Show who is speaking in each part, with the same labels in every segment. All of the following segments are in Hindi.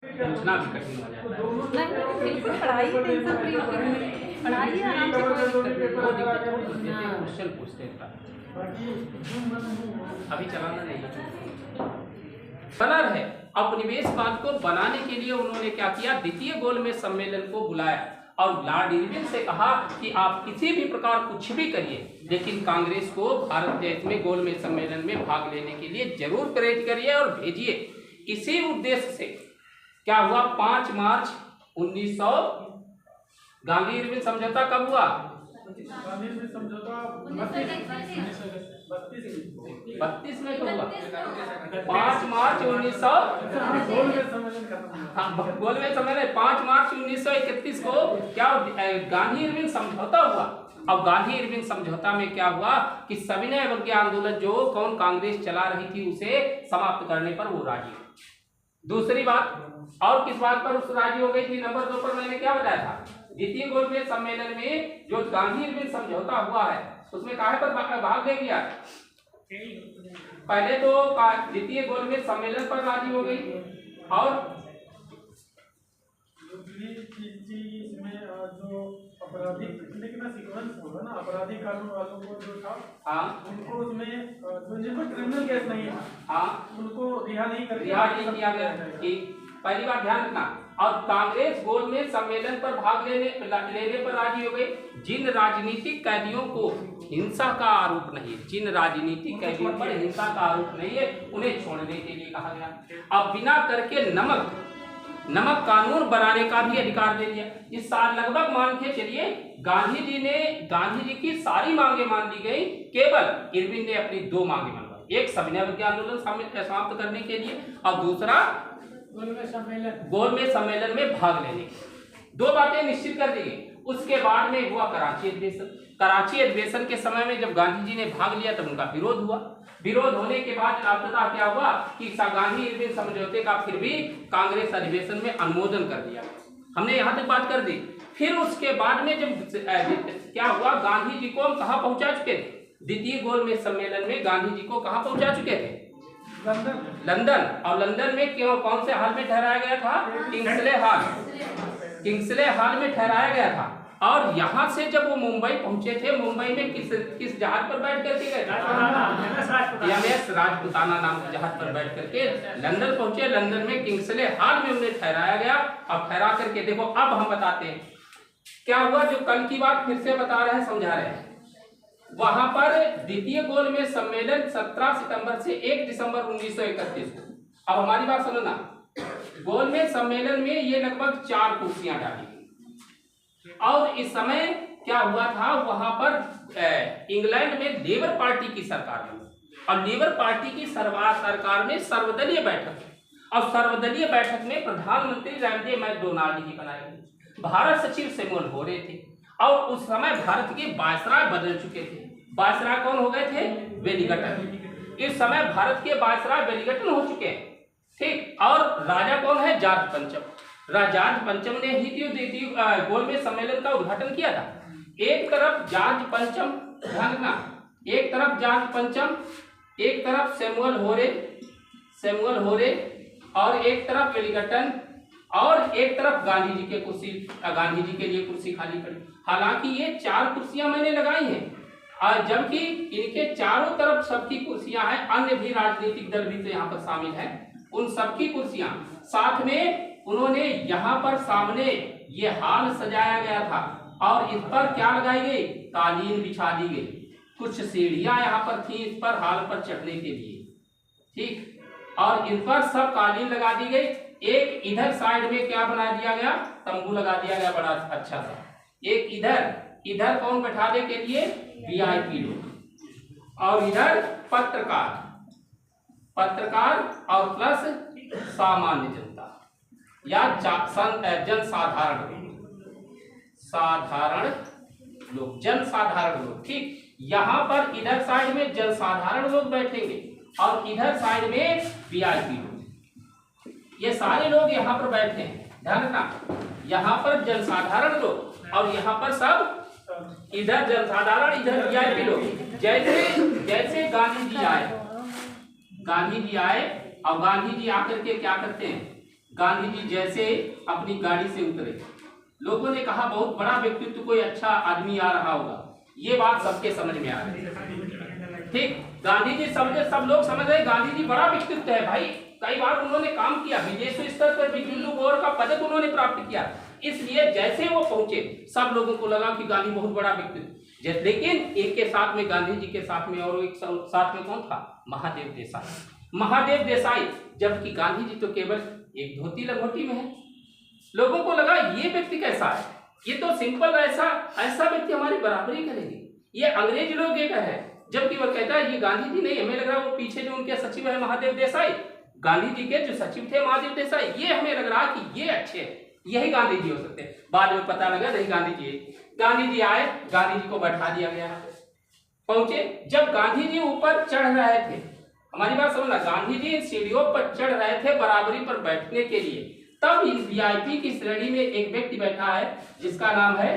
Speaker 1: पूछना भी कठिन हो जाता है।
Speaker 2: नहीं बिल्कुल पढ़ाई टेंशन फ्री होगी, पढ़ाई आराम से कोई दिक्कत
Speaker 1: वो
Speaker 2: नहीं।
Speaker 1: दिक्कत हो जैसे क्वेश्चन पूछते हैं अभी चलाना नहीं बना रहे। उपनिवेशवाद को बनाने के लिए उन्होंने क्या किया, द्वितीय गोलमेज सम्मेलन को बुलाया और लॉर्ड इरविन से कहा कि आप किसी भी प्रकार कुछ भी करिए, लेकिन कांग्रेस को भारत देश में गोलमेज सम्मेलन में भाग लेने के लिए जरूर प्रेरित करिए और भेजिए। इसी उद्देश्य से क्या हुआ, 5 मार्च 1900 गांधी इरविन समझौता कब हुआ?
Speaker 3: गांधी इरविन समझौता
Speaker 1: 32 में तो हुआ 5 मार्च 1900 गोलमेज सम्मेलन 5 मार्च 1931 को क्या गांधी इरविन समझौता हुआ। अब गांधी इरविन समझौता में क्या हुआ कि सविनय अवज्ञा आंदोलन जो कौन कांग्रेस चला रही थी उसे समाप्त करने पर वो राजी हुई। दूसरी बात और किस बात पर उस राजी हो गई थी? नंबर 2 पर मैंने क्या बताया था, द्वितीय गोलमेज सम्मेलन में जो गांधी इरविन समझौता हुआ है उसमें काहे पर भाग ले लिया? पहले तो द्वितीय गोलमेज सम्मेलन पर राजी हो गई और
Speaker 3: इसमें जो आपराधिक लेकिन सीक्वेंस होगा ना, आपराधिक कानून वालों को जो था उनको उसमें जिनको क्रिमिनल केस नहीं है उनको रिहा नहीं किया गया।
Speaker 1: पहली बात ध्यान रखना। और कांग्रेस गोलमेज सम्मेलन पर भाग लेने पर राजी हो गई जिन राजनीतिक कैदियों को हिंसा का आरोप नहीं है, जिन राजनीतिक कैदियों पर हिंसा का आरोप नहीं है उन्हें छोड़ने के लिए कहा गया। अब बिना करके नमक कानून बनाने का भी अधिकार दे दिया। इस साल लगभग मान के चलिए गांधी जी की सारी मांगे मान ली गई, केवल इरविन ने अपनी 2 मांगे मनवाई, एक सविनय अवज्ञा आंदोलन समाप्त करने के लिए और दूसरा गोलमेज सम्मेलन में भाग लेने की। 2 बातें निश्चित कर दी गई। उसके बाद में हुआ कराची अधिवेशन। कराची अधिवेशन के समय में जब गांधी जी ने भाग लिया तब उनका विरोध हुआ। विरोध होने के बाद अंततः क्या हुआ कि गांधी इरविन समझौते का फिर भी कांग्रेस अधिवेशन में अनुमोदन कर दिया। हमने यहाँ तक बात कर दी। फिर उसके बाद में जब क्या हुआ, गांधी जी को हम कहाँ पहुंचा चुके थे? द्वितीय गोलमेज सम्मेलन में गांधी जी को कहाँ पहुंचा चुके थे? लंदन। और लंदन में क्यों कौन से हाल में ठहराया गया था? किंग्सले हाल में ठहराया गया था। और यहाँ से जब वो मुंबई पहुंचे थे, मुंबई में किस जहाज पर बैठ करके गए? MS राजपुताना नाम के जहाज पर बैठ करके लंदन पहुंचे। लंदन में किंग्सले हाल में उन्हें ठहराया गया। अब ठहरा करके देखो, अब हम बताते हैं क्या हुआ, जो कल की बात फिर से बता रहे हैं, समझा रहे हैं। वहां पर द्वितीय गोलमेज सम्मेलन 17 सितंबर से 1 दिसंबर 1931 को। अब हमारी बात सुनना, गोलमेज सम्मेलन में ये लगभग 4 कुर्सियां डाली गई और इस समय क्या हुआ था, वहां पर इंग्लैंड में लेबर पार्टी की सरकार बनी और लेबर पार्टी की सरकार में सर्वदलीय बैठक और सर्वदलीय बैठक में प्रधानमंत्री रामजे मैकडोनाल्ड जी बनाए गए। भारत सचिव सैमुअल होरे थे और उस समय भारत के वायसराय बदल चुके थे। वायसराय कौन हो गए थे? वेलिंगटन। इस समय भारत के वायसराय वेलिंगटन हो चुके हैं, ठीक। और राजा कौन है? जॉर्ज पंचम। जॉर्ज पंचम ने ही गोलमेज सम्मेलन का उद्घाटन किया था। एक तरफ जॉर्ज पंचम, ध्यान रखना, एक तरफ जॉर्ज पंचम, एक तरफ सैमुअल होरे और एक तरफ वेलिंगटन और एक तरफ गांधी जी के लिए कुर्सी खाली पड़ी। हालांकि ये 4 कुर्सियां मैंने लगाई हैं और जबकि इनके चारों तरफ सबकी कुर्सियां हैं, अन्य भी राजनीतिक दल भी तो यहाँ पर शामिल हैं, उन सबकी कुर्सियां साथ में उन्होंने यहाँ पर सामने ये हाल सजाया गया था और इस पर क्या लगाई गई? कालीन बिछा दी गई। कुछ सीढ़ियां यहाँ पर थी इस पर हाल पर चढ़ने के लिए, ठीक, और इन पर सब कालीन लगा दी गई। एक इधर साइड में क्या बना दिया गया? तंबू लगा दिया गया बड़ा अच्छा सा। एक इधर कौन बैठाने के लिए? VIP लोग और इधर पत्रकार और प्लस सामान्य जनता या जनसाधारण लोग, ठीक। यहाँ पर इधर साइड में जनसाधारण लोग बैठेंगे और इधर साइड में VIP लोग। ये सारे लोग यहाँ पर बैठे हैं, ध्यान रखना, यहाँ पर जनसाधारण लोग और यहाँ पर सब, इधर जनसाधारण इधर VIP लोग। जैसे गांधी जी आए और गांधी जी आकर के क्या करते हैं? गांधी जी जैसे अपनी गाड़ी से उतरे, लोगों ने कहा बहुत बड़ा व्यक्तित्व, कोई अच्छा आदमी आ रहा होगा। ये बात सबके समझ में आ रही है। ठीक, गांधी जी समझे, सब लोग समझ रहे गांधी जी बड़ा व्यक्तित्व है भाई, कई बार उन्होंने काम किया, विदेश स्तर पर भी जुल्लू गौर का पदक उन्होंने प्राप्त किया। इसलिए जैसे वो पहुंचे सब लोगों को लगा कि गांधी बहुत बड़ा व्यक्तित्व। लेकिन इनके साथ में, गांधी जी के साथ में और एक साथ में कौन था? महादेव देसाई। महादेव देसाई, जबकि गांधी जी तो केवल एक धोती लंगोटी में है। लोगों को लगा ये व्यक्ति कैसा है, ये तो सिंपल ऐसा व्यक्ति हमारी बराबरी करेंगे, ये अंग्रेज लोग एक है। जबकि वो कहता है ये गांधी जी नहीं, हमें लग रहा है वो पीछे जो उनके सचिव है महादेव देसाई, गांधी जी के जो सचिव थे महादेव देसाई, ये हमें लग रहा कि ये अच्छे हैं, यही गांधी जी हो सकते हैं। बाद में पता लगा नहीं गांधी जी। गांधी जी आए, गांधी जी को बैठा दिया गया, पहुंचे। जब गांधी जी ऊपर चढ़ रहे थे, हमारी बात समझना, गांधी जी सीढ़ियों पर चढ़ रहे थे बराबरी पर बैठने के लिए, तब इस वीआईपी की श्रेणी में एक व्यक्ति बैठा है जिसका नाम है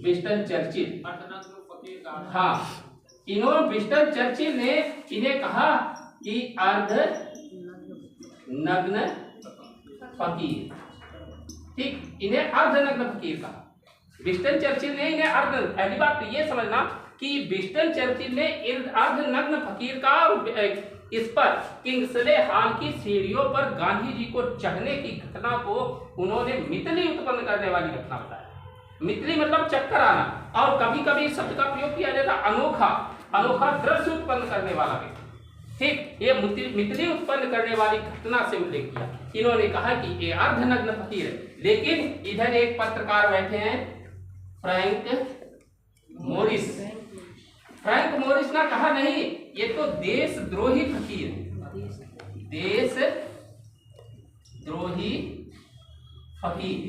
Speaker 1: विंस्टन चर्चिल। हाँ, इन्होंने विंस्टन चर्चिल ने इन्हें कहा कि अर्ध नग्न फकीर। ठीक, इन्हें अर्धनग्न फकीर कहा विंस्टन चर्चिल ने इन्हें अर्ध। पहली बात तो ये समझना कि विंस्टन चर्चिल ने अर्धनग्न फकीर का, इस पर किंग्सले हॉल की सीढ़ियों पर गांधी जी को चढ़ने की घटना को उन्होंने मितली उत्पन्न करने वाली घटना बताया। मितली मतलब चक्कर आना, और कभी कभी शब्द का प्रयोग किया जाता अनोखा, अनोखा दृश्य उत्पन्न करने वाला व्यक्ति। ठीक, ये मितली उत्पन्न करने वाली घटना से उल्लेख किया। इन्होंने कहा कि ये अर्धनग्न फकीर है। लेकिन इधर एक पत्रकार बैठे हैं, फ्रैंक मोरिस। फ्रैंक मोरिस ने कहा नहीं, ये तो देशद्रोही फकीर है, देशद्रोही फकीर।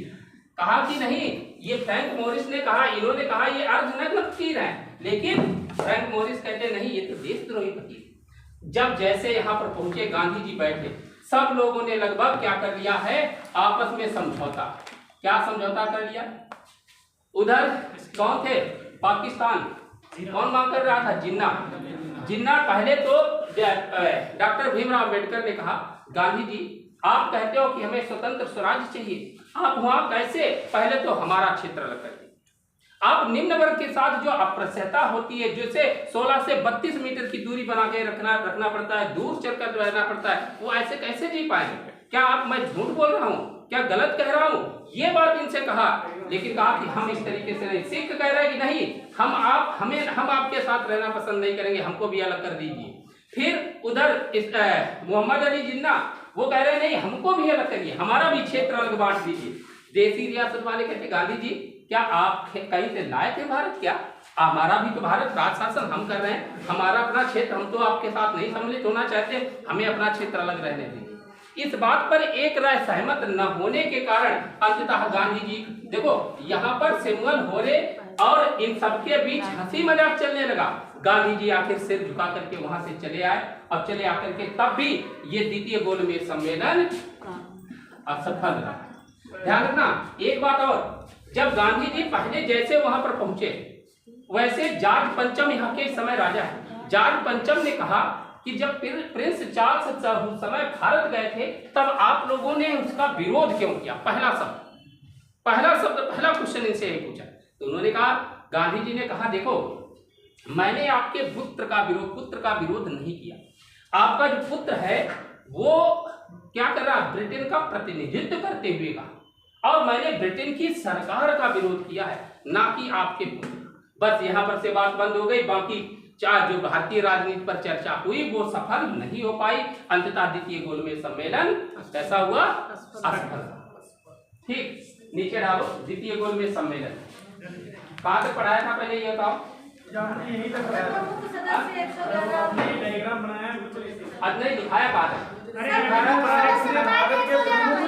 Speaker 1: कहा कि नहीं, ये फ्रैंक मोरिस ने कहा, इन्होंने कहा ये अर्धनग्न फकीर है, लेकिन फ्रैंक मोरिस कहते नहीं ये तो देशद्रोही फकीर। जब जैसे यहाँ पर पहुंचे, गांधी जी बैठे, सब लोगों ने लगभग क्या कर लिया है, आपस में समझौता। क्या समझौता कर लिया? उधर कौन थे? पाकिस्तान। कौन मांग कर रहा था? जिन्ना। जिन्ना पहले तो डॉक्टर भीमराव अंबेडकर ने कहा, गांधी जी आप कहते हो कि हमें स्वतंत्र स्वराज्य चाहिए, आप वहां कैसे? पहले तो हमारा क्षेत्र अलग कर, आप निम्न वर्ग के साथ जो अप्रसहता होती है, जैसे 16 से 32 मीटर की दूरी बना के रखना पड़ता है, दूर चलकर रहना पड़ता है, वो ऐसे कैसे जी पाएंगे? क्या मैं झूठ बोल रहा हूँ? क्या गलत कह रहा हूँ? ये बात इनसे कहा, लेकिन कहा कि हम इस तरीके से नहीं। सिख कह रहे हैं कि नहीं, हम आपके साथ रहना पसंद नहीं करेंगे, हमको भी अलग कर दीजिए। फिर उधर मोहम्मद अली जिन्ना, वो कह रहे हैं नहीं, हमको भी अलग करिए, हमारा भी क्षेत्र अलग बांट दीजिए। देसी रियासत वाले कहते गांधी जी क्या आप कहीं से लाए थे भारत? क्या हमारा भी तो भारत राज शासन हम कर रहे हैं, हमारा अपना क्षेत्र, हम तो आपके साथ नहीं सम्मिलित होना चाहते, हमें अपना क्षेत्र अलग रहने दीजिए। इस बात पर एक राय सहमत न होने के कारण अंततः गांधी जी, देखो यहाँ पर सिमुअल होरे और इन सबके बीच हंसी मजाक चलने लगा। गांधी जी आखिर सिर झुका करके वहां से चले आए, और चले आकर के तब भी ये द्वितीय गोलमेज सम्मेलन असफल रहा। ध्यान रखना एक बात और, जब गांधी जी पहले जैसे वहां पर पहुंचे, वैसे जॉर्ज पंचम यहाँ के समय राजा है, जॉर्ज पंचम ने कहा कि जब प्रिंस चार्ल्स उस समय भारत गए थे, तब आप लोगों ने उसका विरोध क्यों किया? पहला क्वेश्चन इनसे यही पूछा। तो उन्होंने कहा, गांधी जी ने कहा देखो मैंने आपके पुत्र का विरोध नहीं किया। आपका जो पुत्र है वो क्या कर रहा, ब्रिटेन का प्रतिनिधित्व करते हुए कहा, और मैंने ब्रिटेन की सरकार का विरोध किया है, ना कि आपके पुत्र। बस यहाँ पर से बात बंद हो गई। बाकी जो भारतीय राजनीति पर चर्चा हुई वो सफल नहीं हो पाई। अंततः द्वितीय गोलमेज सम्मेलन कैसा हुआ? असफल। ठीक, नीचे डालो द्वितीय गोलमेज सम्मेलन कहाँ तक पढ़ाया था पहले ये बताओ?
Speaker 3: यही तक डायग्राम बनाया,
Speaker 1: आज नहीं दिखाया कहाँ तक?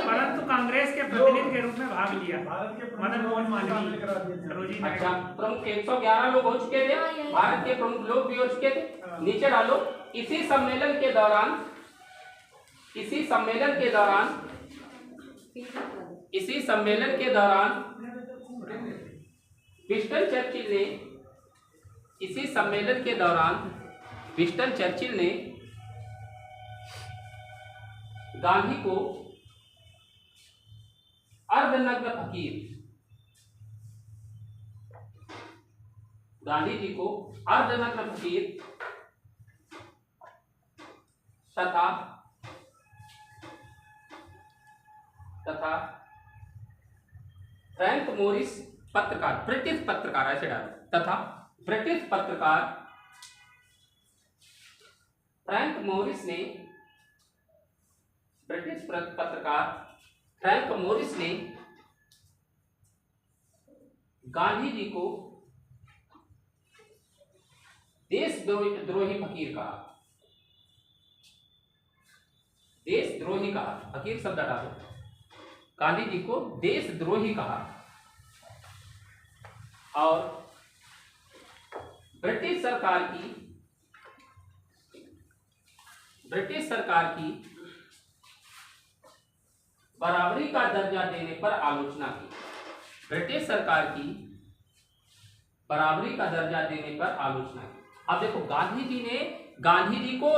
Speaker 4: परंतु कांग्रेस के प्रतिनिधि के रूप में भाग लिया
Speaker 3: भारत के
Speaker 4: मदन मोहन मालवीय।
Speaker 1: अच्छा, प्रमुख 111 लोग हो चुके थे, भारत के प्रमुख लोग भी हो चुके थे। नीचे डालो, इसी सम्मेलन के दौरान विंस्टन चर्चिल ने गांधी को अर्धनग्न फकीर, गांधी जी को अर्धनग्न फकीर तथा फ्रैंक मोरिस पत्रकार, ब्रिटिश पत्रकार, ऐसे डालो, तथा ब्रिटिश पत्रकार फ्रैंक मोरिस ने, ब्रिटिश पत्रकार फ्रैंक मोरिस ने गांधी जी को देशद्रोही फकीर कहा, देशद्रोही कहा, फकीर शब्द हटा दो, गांधी जी को देशद्रोही कहा और ब्रिटिश सरकार की बराबरी का दर्जा देने पर आलोचना की, ब्रिटिश सरकार की बराबरी का दर्जा देने पर आलोचना की। अब देखो गांधी जी को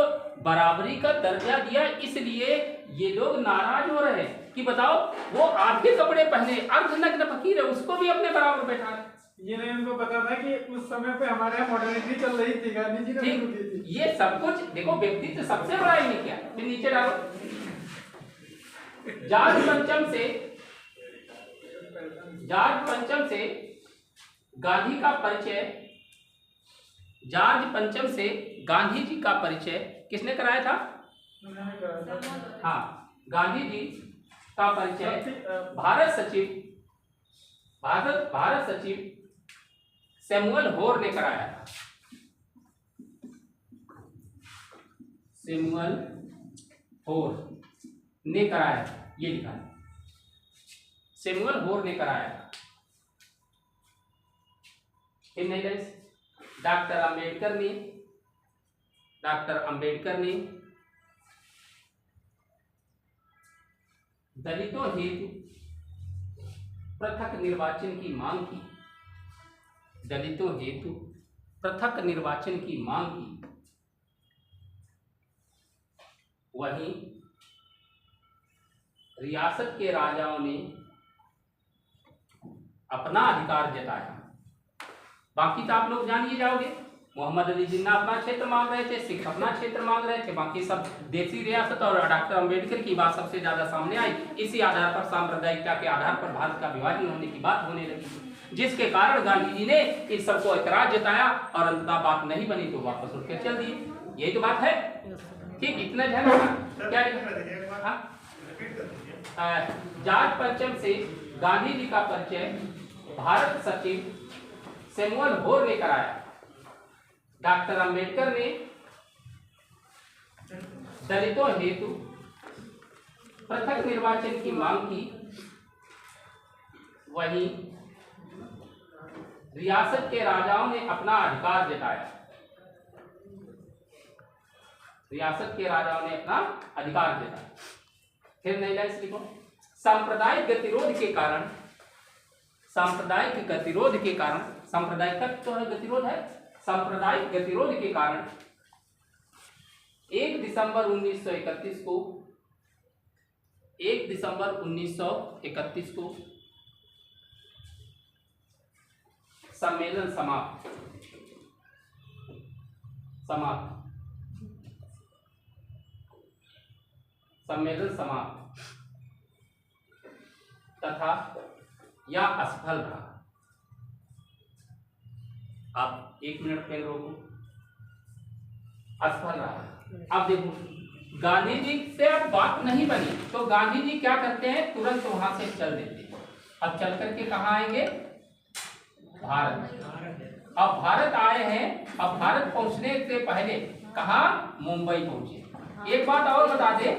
Speaker 1: बराबरी का दर्जा दिया, इसलिए ये लोग नाराज हो रहे हैं कि बताओ वो आधे कपड़े पहने अर्धनग्न फकीर है, उसको भी अपने बराबर बैठा है।
Speaker 3: ये नहीं उनको पता था कि उस समय पे हमारे यहाँ मॉडर्निटी चल रही थी, गांधी जी ने शुरू की थी।
Speaker 1: ये सब कुछ देखो, व्यक्तित्व सबसे बड़ा इन्हें क्या, फिर नीचे डालो। जॉर्ज पंचम से गांधी का परिचय, जॉर्ज पंचम से गांधी जी का परिचय किसने कराया था? हाँ, गांधी जी का परिचय भारत सचिव सैमुअल होर ने कराया था। सैमुअल होर ने कराया था, ये लिखा है, सैमुअल होर ने कराया था। फिर नहीं गए, डॉक्टर अंबेडकर ने दलितों हेतु पृथक निर्वाचन की मांग की, दलितों हेतु पृथक निर्वाचन की मांग की। वहीं रियासत के राजाओं ने अपना अधिकार जताया। बाकी तो आप लोग जान ही जाओगे, मोहम्मद अली जिन्ना अपना क्षेत्र मांग रहे थे, सिख अपना क्षेत्र मांग रहे थे, बाकी सब देसी रियासत, और डॉक्टर अंबेडकर की बात सबसे ज्यादा सामने आई। इसी आधार पर, सांप्रदायिकता के आधार पर भारत का विभाजन होने की बात होने लगी, जिसके कारण गांधी जी ने इस सबको ऐतराज जताया और अंततः बात नहीं बनी तो वापस उठ कर चल दिए। यही तो बात है। ठीक, इतना ध्यान क्या जॉर्ज पंचम से गांधी जी का परिचय भारत सचिव सैमुअल होर ने कराया। डॉक्टर अंबेडकर ने दलितों हेतु पृथक निर्वाचन की मांग की। वहीं रियासत के राजाओं ने अपना अधिकार जताया, रियासत के राजाओं ने अपना अधिकार जताया। फिर नहीं लाइस लिखो, सांप्रदायिक गतिरोध के कारण, सांप्रदायिक गतिरोध के कारण, सांप्रदायिक तो है गतिरोध है, सांप्रदायिक गतिरोध के कारण 1 दिसंबर 1931 को, 1 दिसंबर 1931 को सम्मेलन समाप्त सम्मेलन समाप्त तथा या असफल रहा। आप 1 मिनट पेन रोको, असफल रहा। अब देखो, गांधी जी से अब बात नहीं बनी तो गांधी जी क्या करते हैं, तुरंत वहां से चल देते हैं। अब चल करके कहाँ आएंगे? भारत। अब भारत आए हैं। अब भारत पहुंचने से पहले कहाँ? मुंबई पहुंचे। एक बात और बता दे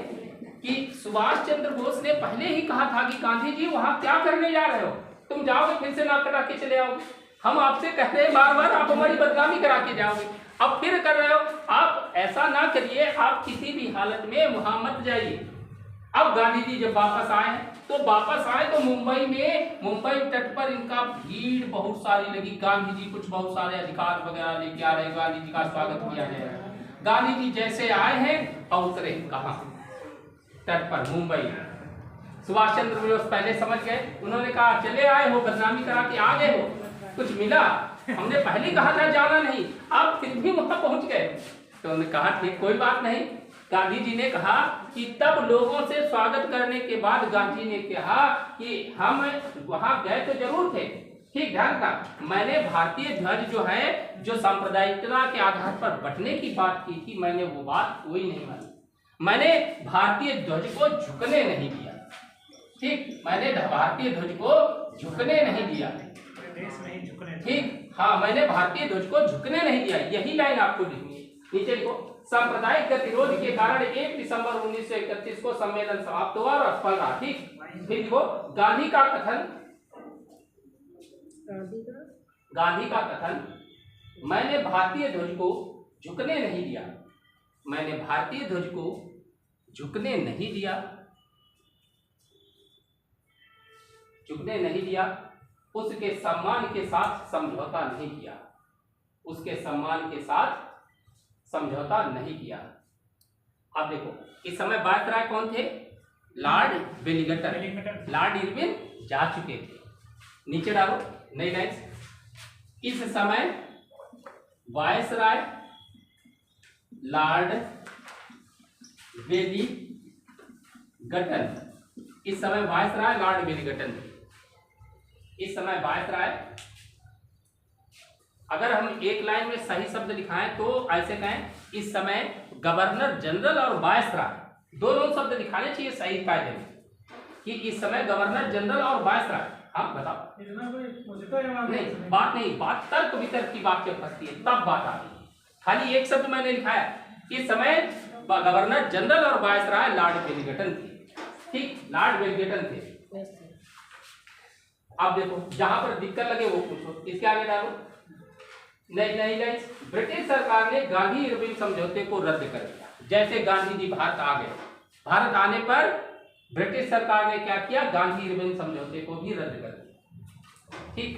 Speaker 1: कि सुभाष चंद्र बोस ने पहले ही कहा था कि गांधी जी वहां क्या करने जा रहे हो, तुम जाओगे फिर से नाक कटा के चले आओगे, हम आपसे कह रहे हैं बार बार, आप हमारी बदनामी करा के जाओगे, अब फिर कर रहे हो। आप ऐसा ना करिए, आप किसी भी हालत में वहां मत जाइए। अब गांधी जी जब वापस आए तो मुंबई तट पर इनका भीड़ बहुत सारी लगी। गांधी जी कुछ बहुत सारे अधिकार वगैरह लेके आ रहे, गांधी जी का स्वागत किया जाएगा। गांधी जी जैसे आए हैं और उतरे कहाँ? तट पर, मुंबई। सुभाष चंद्र बोस पहले समझ गए, उन्होंने कहा चले आए हो, बदनामी करा के आ गए हो, कुछ मिला? हमने पहले कहा था जाना नहीं, आप फिर भी वहां पहुंच गए। तो उन्होंने कहा ठीक, कोई बात नहीं। गांधी जी ने कहा कि तब लोगों से स्वागत करने के बाद गांधी ने कहा कि हम वहां गए तो जरूर थे, ठीक, ध्यान का, मैंने भारतीय ध्वज जो है, जो सांप्रदायिकता के आधार पर बंटने की बात की थी, मैंने वो बात कोई नहीं मानी। मैंने भारतीय ध्वज को झुकने नहीं दिया, ठीक, मैंने भारतीय ध्वज को झुकने नहीं दिया,
Speaker 4: देश नहीं झुकने,
Speaker 1: ठीक, हाँ, मैंने भारतीय ध्वज को झुकने नहीं दिया। यही लाइन आपको लिखनी है, नीचे लिखो, सांप्रदायिक गतिरोध के कारण 1 दिसंबर 1931 को सम्मेलन समाप्त हुआ और असफल रहा, ठीक। फिर लिखो, गांधी का कथन, मैंने भारतीय ध्वज को झुकने नहीं दिया, मैंने भारतीय ध्वज को झुकने नहीं दिया, झुकने नहीं दिया, उसके सम्मान के साथ समझौता नहीं किया, उसके सम्मान के साथ समझौता नहीं किया। अब देखो, इस समय वायसराय कौन थे? लॉर्ड वेलिंगटन, लॉर्ड इरविन जा चुके थे। नीचे डालो नई लाइन, इस समय वायसराय लॉर्ड वेलिंगटन, इस समय वायसराय लॉर्ड वेलिंगटन थे। इस समय वायसराय, अगर हम एक लाइन में सही शब्द लिखाएं तो ऐसे कहें, इस समय गवर्नर जनरल और वायसराय दोनों शब्द लिखाने चाहिए सही कायदे में, कि इस समय गवर्नर जनरल और वायसराय। हाँ बताओ,
Speaker 3: इतना कोई मुझे तो
Speaker 1: नहीं, बात नहीं, बात तर्क वितर्क की बात जब फंसती है तब बात आती है। खाली एक शब्द मैंने लिखाया, इस समय गवर्नर जनरल और वायसराय लॉर्ड वेलिंगटन थे, ठीक, लॉर्ड वेलिंगटन थे। अब देखो, जहां पर दिक्कत लगे वो पूछो, इसके आगे डालो नहीं, ब्रिटिश सरकार ने गांधी इरविन समझौते को रद्द कर दिया। जैसे गांधी जी भारत आ गए, भारत आने पर ब्रिटिश सरकार ने क्या किया? गांधी इरविन समझौते को भी रद्द कर दिया, ठीक,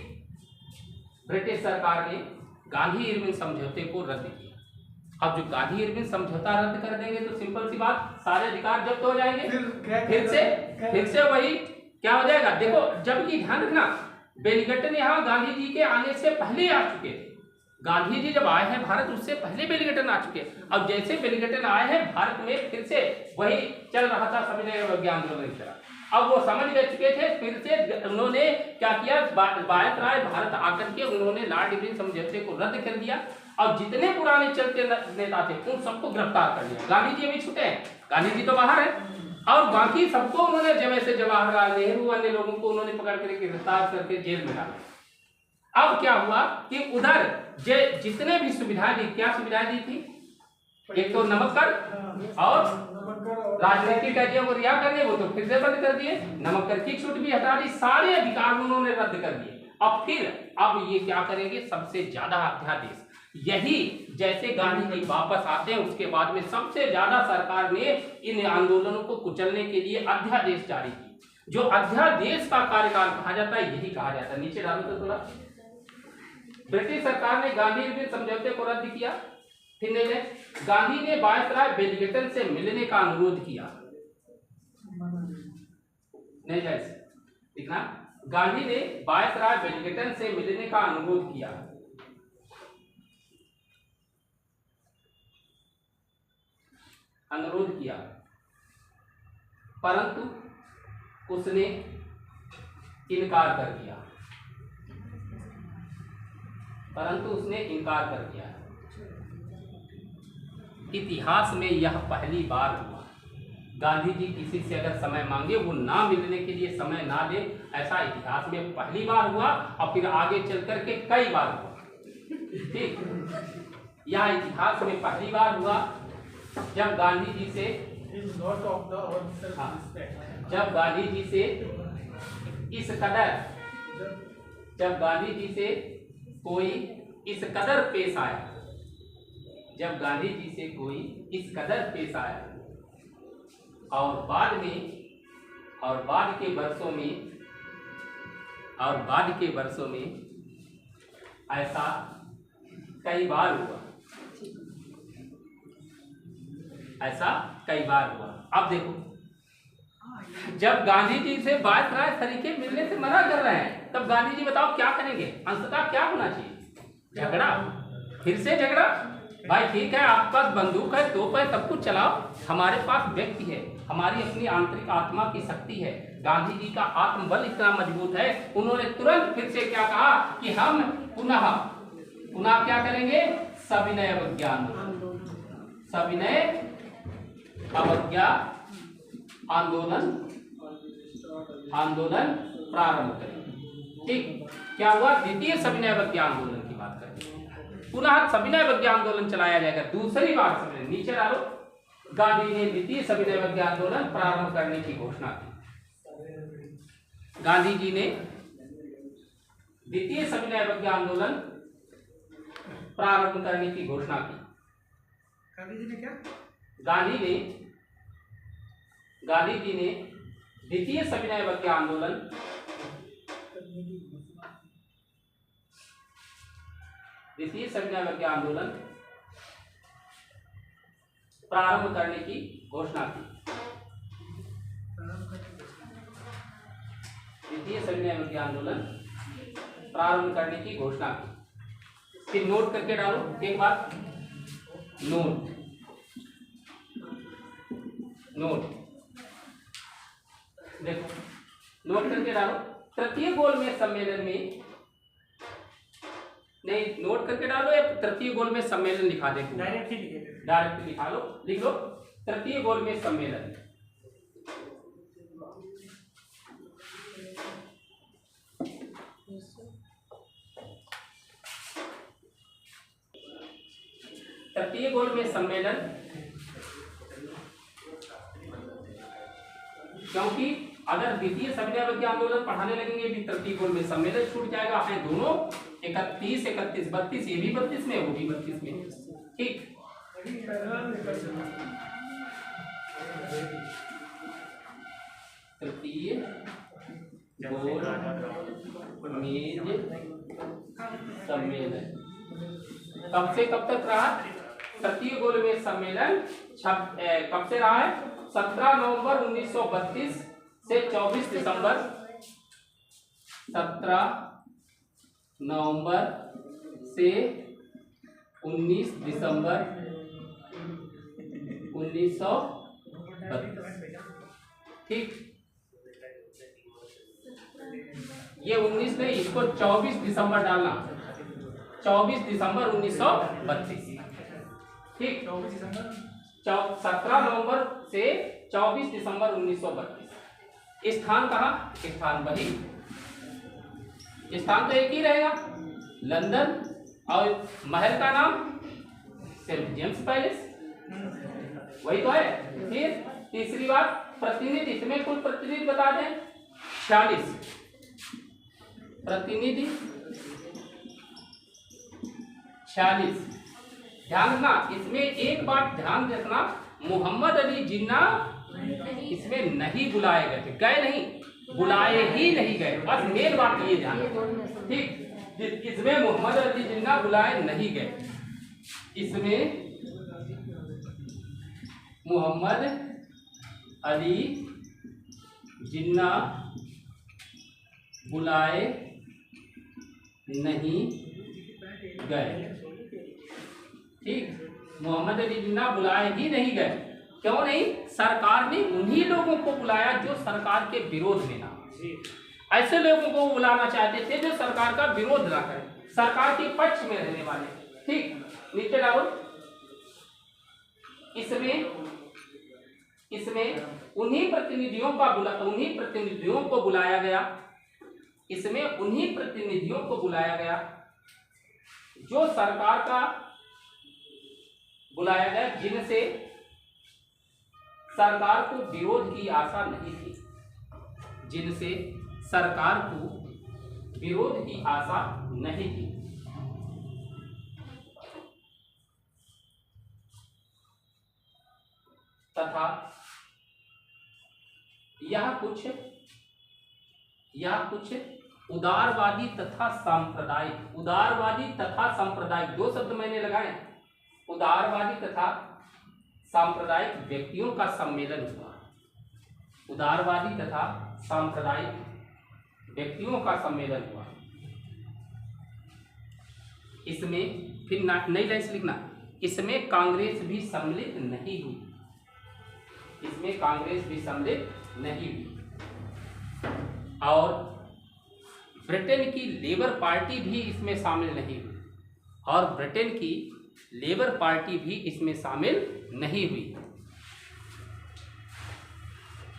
Speaker 1: ब्रिटिश सरकार ने गांधी इरविन समझौते को रद्द किया। अब जो गांधी इरविन समझौता रद्द कर देंगे तो सिंपल सी बात, सारे अधिकार जब्त हो जाएंगे, फिर से वही क्या हो जाएगा? देखो, जबकि ध्यान रखना, वेलिंगटन यहाँ गांधी जी के आने से पहले आ चुके थे। गांधी जी जब आए हैं भारत, उससे पहले वेलिंगटन आ चुके हैं। अब जैसे वेलिंगटन आए हैं भारत में, फिर से वही चल रहा था, समझने विज्ञान आंदोलन की तरह। अब वो समझ गए चुके थे, फिर से उन्होंने क्या किया? वायसराय भारत आकर के उन्होंने लॉर्ड इरविन समझौते को रद्द कर दिया। अब जितने पुराने चलते नेता थे उन सबको गिरफ्तार कर लिया। गांधी जी अभी छूटे हैं, गांधी जी तो बाहर है, और बाकी सबको उन्होंने जैसे जवाहरलाल नेहरू अन्य लोगों को उन्होंने पकड़ कर गिरफ्तार करके जेल में डाला। अब क्या हुआ कि उधर जितने भी सुविधाएं दी, क्या सुविधाएं दी थी? एक तो नमक कर और राजनीतिक कैदियों को रिहा करने, वो तो फिर से बंद कर दिए, नमक कर की छूट भी हटा दी, सारे अधिकार उन्होंने रद्द कर दिए। अब ये क्या करेंगे? सबसे ज्यादा अध्यादेश, यही जैसे गांधी जी वापस आते हैं उसके बाद में सबसे ज्यादा सरकार ने इन आंदोलनों को कुचलने के लिए अध्यादेश जारी की। जो अध्यादेश का कार्यकाल कहा जाता है, यही कहा जाता है। नीचे डालो तो थोड़ा, ब्रिटिश सरकार ने गांधी इरविन समझौते को रद्द किया। फिर गांधी ने वायसराय वेलिंगटन से मिलने का अनुरोध किया। नहीं लिखना, गांधी ने वायसराय वेलिंगटन से मिलने का अनुरोध किया। परंतु उसने इनकार कर दिया। इतिहास में यह पहली बार हुआ। गांधी जी किसी से अगर समय मांगे, वो ना मिलने के लिए समय ना दे, ऐसा इतिहास में पहली बार हुआ, और फिर आगे चल करके कई बार हुआ। ठीक, यह इतिहास में पहली बार हुआ जब गांधी जी से कोई इस कदर पेश आया, और बाद के वर्षों में ऐसा कई बार हुआ। अब देखो, जब गांधी जी से बात राय तरीके मिलने से मना कर रहे हैं, तब गांधी जी बताओ क्या करेंगे? अंततः क्या होना चाहिए? झगड़ा, फिर से झगड़ा। भाई ठीक है, आपके पास बंदूक है, तोप है, सब कुछ चलाओ, हमारे पास व्यक्ति है, हमारी अपनी आंतरिक आत्मा की शक्ति है। गांधी जी का आत्मबल इतना मजबूत है, उन्होंने तुरंत फिर से क्या कहा कि हम पुनः क्या करेंगे? सविनय अवज्ञा आंदोलन प्रारंभ करें। ठीक, क्या हुआ? द्वितीय सविनय अवज्ञा आंदोलन की बात करते हैं। पुनः सविनय अवज्ञा आंदोलन चलाया जाएगा। दूसरी बार सविनय, नीचे डालो, गांधी ने द्वितीय सविनय अवज्ञा आंदोलन प्रारंभ करने की घोषणा की। गांधी जी ने द्वितीय सविनय अवज्ञा आंदोलन प्रारंभ करने की घोषणा की।
Speaker 3: गांधी जी ने क्या?
Speaker 1: गांधी जी ने द्वितीय सविनय अवज्ञा आंदोलन प्रारंभ करने की घोषणा की। द्वितीय सविनय अवज्ञा आंदोलन प्रारंभ करने की घोषणा की। फिर नोट करके डालो एक बार, नोट देखो, नोट करके डालो। तृतीय गोलमेज सम्मेलन में, नहीं नोट करके डालो या तृतीय गोलमेज सम्मेलन लिखा दे? डायरेक्ट लिखा लो, लिख लो तृतीय गोलमेज सम्मेलन। तृतीय गोलमेज सम्मेलन, क्योंकि अगर द्वितीय सविनय अवज्ञा आंदोलन पढ़ाने लगेंगे भी तृतीय गोलमेज सम्मेलन छूट जाएगा। है दोनों 31, 31, 32, ये भी 32 में, वो भी 32 में। ठीक, तृतीय गोलमेज सम्मेलन कब से कब तक रहा? तृतीय गोलमेज सम्मेलन कब से रहा है? 17 नवंबर 1932 से 24 दिसंबर 17 नवंबर से 19 दिसंबर 1932। ठीक, ये 19 नहीं, इसको 24 दिसंबर डालना, 24 दिसंबर 1932। ठीक, 17 नवंबर से 24 दिसंबर 1932। स्थान कहाँ? स्थान वही, स्थान तो एक ही रहेगा, लंदन, और महल का नाम सेंट जेम्स पैलेस, वही तो है। फिर तीसरी बात, प्रतिनिधि, इसमें कुल प्रतिनिधि बता दें 46 प्रतिनिधि, 46। ध्यान रखना, इसमें एक बात ध्यान रखना, मोहम्मद अली जिन्ना इसमें नहीं बुलाए गए, गए नहीं, बुलाए ही नहीं गए, बस मेन बात ये ध्यान रखना। ठीक, इसमें मोहम्मद अली जिन्ना बुलाए नहीं गए, इसमें मोहम्मद अली जिन्ना बुलाए नहीं गए। ठीक, मोहम्मद अली जिन्ना बुलाए ही नहीं गए। क्यों नहीं? सरकार ने उन्हीं लोगों को बुलाया जो सरकार के विरोध में ना, ऐसे लोगों को बुलाना चाहते थे जो सरकार का विरोध ना करें, सरकार के पक्ष में रहने वाले। ठीक, नीचे डालो, इसमें उन्हीं प्रतिनिधियों को बुलाया गया, इसमें उन्हीं प्रतिनिधियों को बुलाया गया जो सरकार का बुलाया गया, जिनसे सरकार को विरोध की आशा नहीं थी, जिनसे सरकार को विरोध की आशा नहीं थी। तथा यह कुछ उदारवादी तथा सांप्रदायिक, दो शब्द मैंने लगाए, उदारवादी तथा सांप्रदायिक व्यक्तियों का सम्मेलन हुआ। उदारवादी तथा सांप्रदायिक व्यक्तियों का सम्मेलन हुआ। इसमें फिर नई लाइन से लिखना, इसमें कांग्रेस भी सम्मिलित नहीं हुई, इसमें कांग्रेस भी सम्मिलित नहीं हुई। और ब्रिटेन की लेबर पार्टी भी इसमें शामिल नहीं हुई, और ब्रिटेन की लेबर पार्टी भी इसमें शामिल नहीं हुई।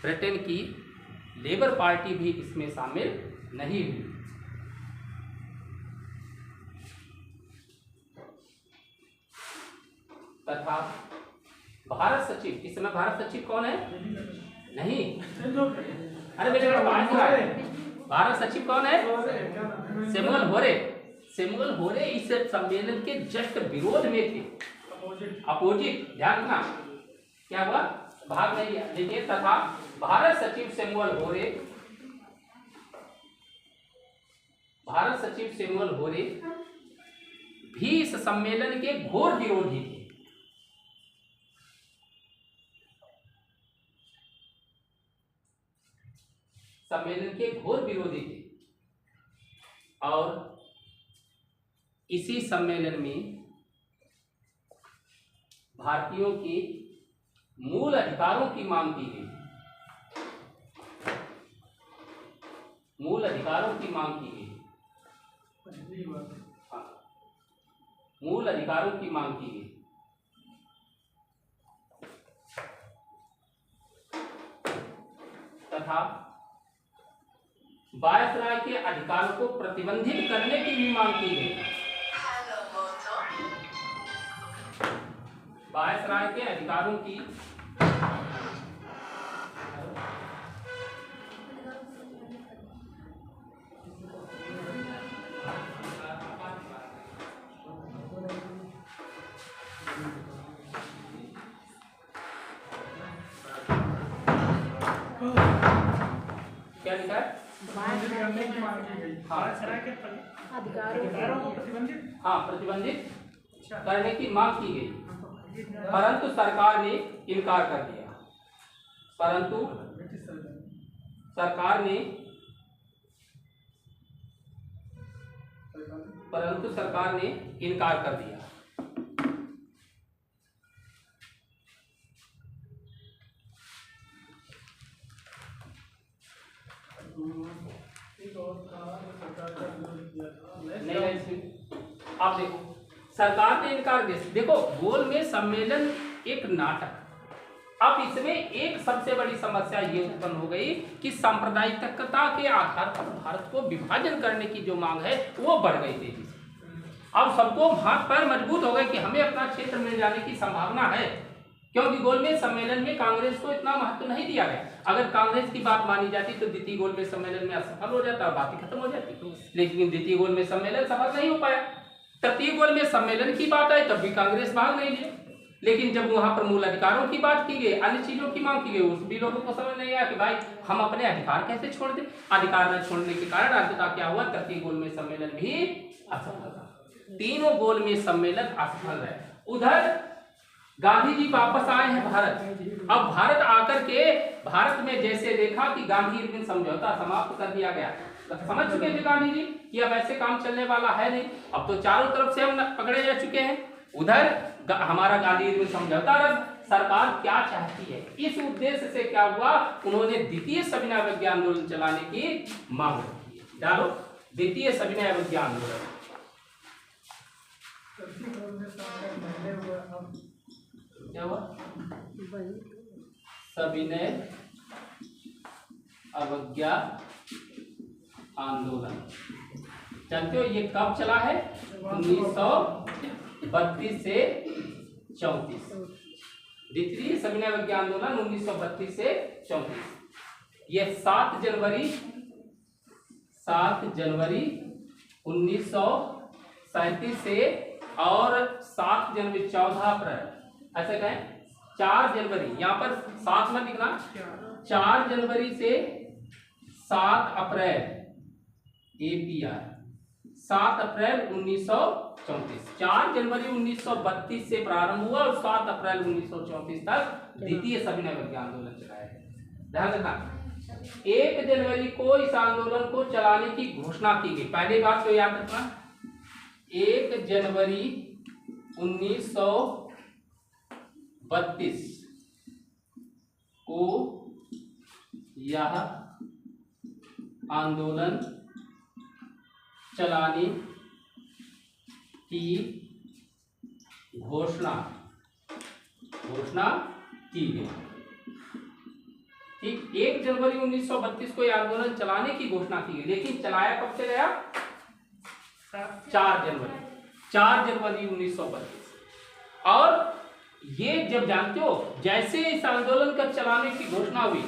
Speaker 1: ब्रिटेन की लेबर पार्टी भी इसमें शामिल नहीं हुई। तथा भारत सचिव, इस समय भारत सचिव कौन है? नहीं, अरे बेटे बात हुआ है। भारत सचिव कौन है? सैमुअल होरे। सैमुअल होरे इस सम्मेलन के जस्ट विरोध में थे, अपोजिट। ध्यान रखना क्या हुआ, भाग नहीं लिया। देखिए, तथा भारत सचिव सैमुअल होरे, भारत सचिव सैमुअल होरे भी इस सम्मेलन के घोर विरोधी थे। सम्मेलन के घोर विरोधी थे। और इसी सम्मेलन में भारतीयों के मूल अधिकारों की मांग की गई, मूल अधिकारों की मांग की गई। हाँ, मूल अधिकारों की मांग की गई। तथा वायसराय के अधिकारों को प्रतिबंधित करने की भी मांग की गई। वायसराय के अधिकारों की क्या लिखा है?
Speaker 4: अधिकारों को प्रतिबंधित,
Speaker 1: हाँ, प्रतिबंधित करने की मांग की गई, परंतु सरकार ने इनकार कर दिया। परंतु सरकार ने इनकार कर दिया। आप देखो, सरकार ने इनकार दिया। देखो, गोलमेज सम्मेलन एक नाटक। अब इसमें एक सबसे बड़ी समस्या ये उत्पन्न हो गई कि सांप्रदायिकता के आधार पर भारत को विभाजन करने की जो मांग है वो बढ़ गई तेजी से। अब सबको हाथ पैर मजबूत हो गए कि हमें अपना क्षेत्र मिल जाने की संभावना है, क्योंकि गोलमेज सम्मेलन में कांग्रेस को इतना महत्व नहीं दिया गया। अगर कांग्रेस की बात मानी जाती तो द्वितीय गोलमेज सम्मेलन में असफल हो जाता और बात ही खत्म हो जाती। लेकिन द्वितीय गोलमेज सम्मेलन सफल नहीं हो पाया। तृतीय गोलमेज सम्मेलन की बात आई तब भी कांग्रेस भाग नहीं ली। लेकिन जब वहां पर मूल अधिकारों की बात की गई, अन्य चीजों की मांग की गई, उस भी लोगों को समझ नहीं आया कि भाई हम अपने अधिकार कैसे छोड़ दें। अधिकार न छोड़ने के कारण अंततः क्या हुआ, तृतीय गोलमेज सम्मेलन भी असफल रहा। तीनों गोलमेज सम्मेलन असफल रहे। उधर गांधी जी वापस आए हैं भारत। अब भारत आकर के भारत में जैसे देखा कि गांधी इरविन समझौता समाप्त कर दिया गया, समझ चुके थे गांधी जी कि अब ऐसे काम चलने वाला है नहीं। अब तो चारों तरफ से हम पकड़े जा चुके हैं। उधर हमारा गांधी इरविन समझौता रद्द। सरकार क्या चाहती है, इस उद्देश्य से क्या हुआ, उन्होंने द्वितीय सविनय अवज्ञा आंदोलन चलाने की मांग की। डालो द्वितीय सविनय अवज्ञा आंदोलन। क्या हुआ, सविनय अवज्ञा आंदोलन। जानते हो ये कब चला है? 1932 से 34। द्वितीय सविनय अवज्ञा आंदोलन 1932 से 34। ये 7 जनवरी 1937 से और 7 जनवरी 14 अप्रैल, ऐसे कहें 4 जनवरी, यहाँ पर 7 में लिखना, 4 जनवरी से 7 अप्रैल APR 7 अप्रैल 1934। 4 जनवरी 1932 से प्रारंभ हुआ और 7 अप्रैल 1934 तक द्वितीय सविनय अवज्ञा आंदोलन चलाया है। ध्यान रखना, 1 जनवरी को इस आंदोलन को चलाने की घोषणा की गई। पहली बात तो याद रखना, 1 जनवरी 1932 को यह आंदोलन चलाने की घोषणा की गई। ठीक, 1 जनवरी 1932 को यह आंदोलन चलाने की घोषणा की गई, लेकिन चलाया कब से गया? 4 जनवरी 1932। और ये जब जानते हो, जैसे इस आंदोलन का चलाने की घोषणा हुई,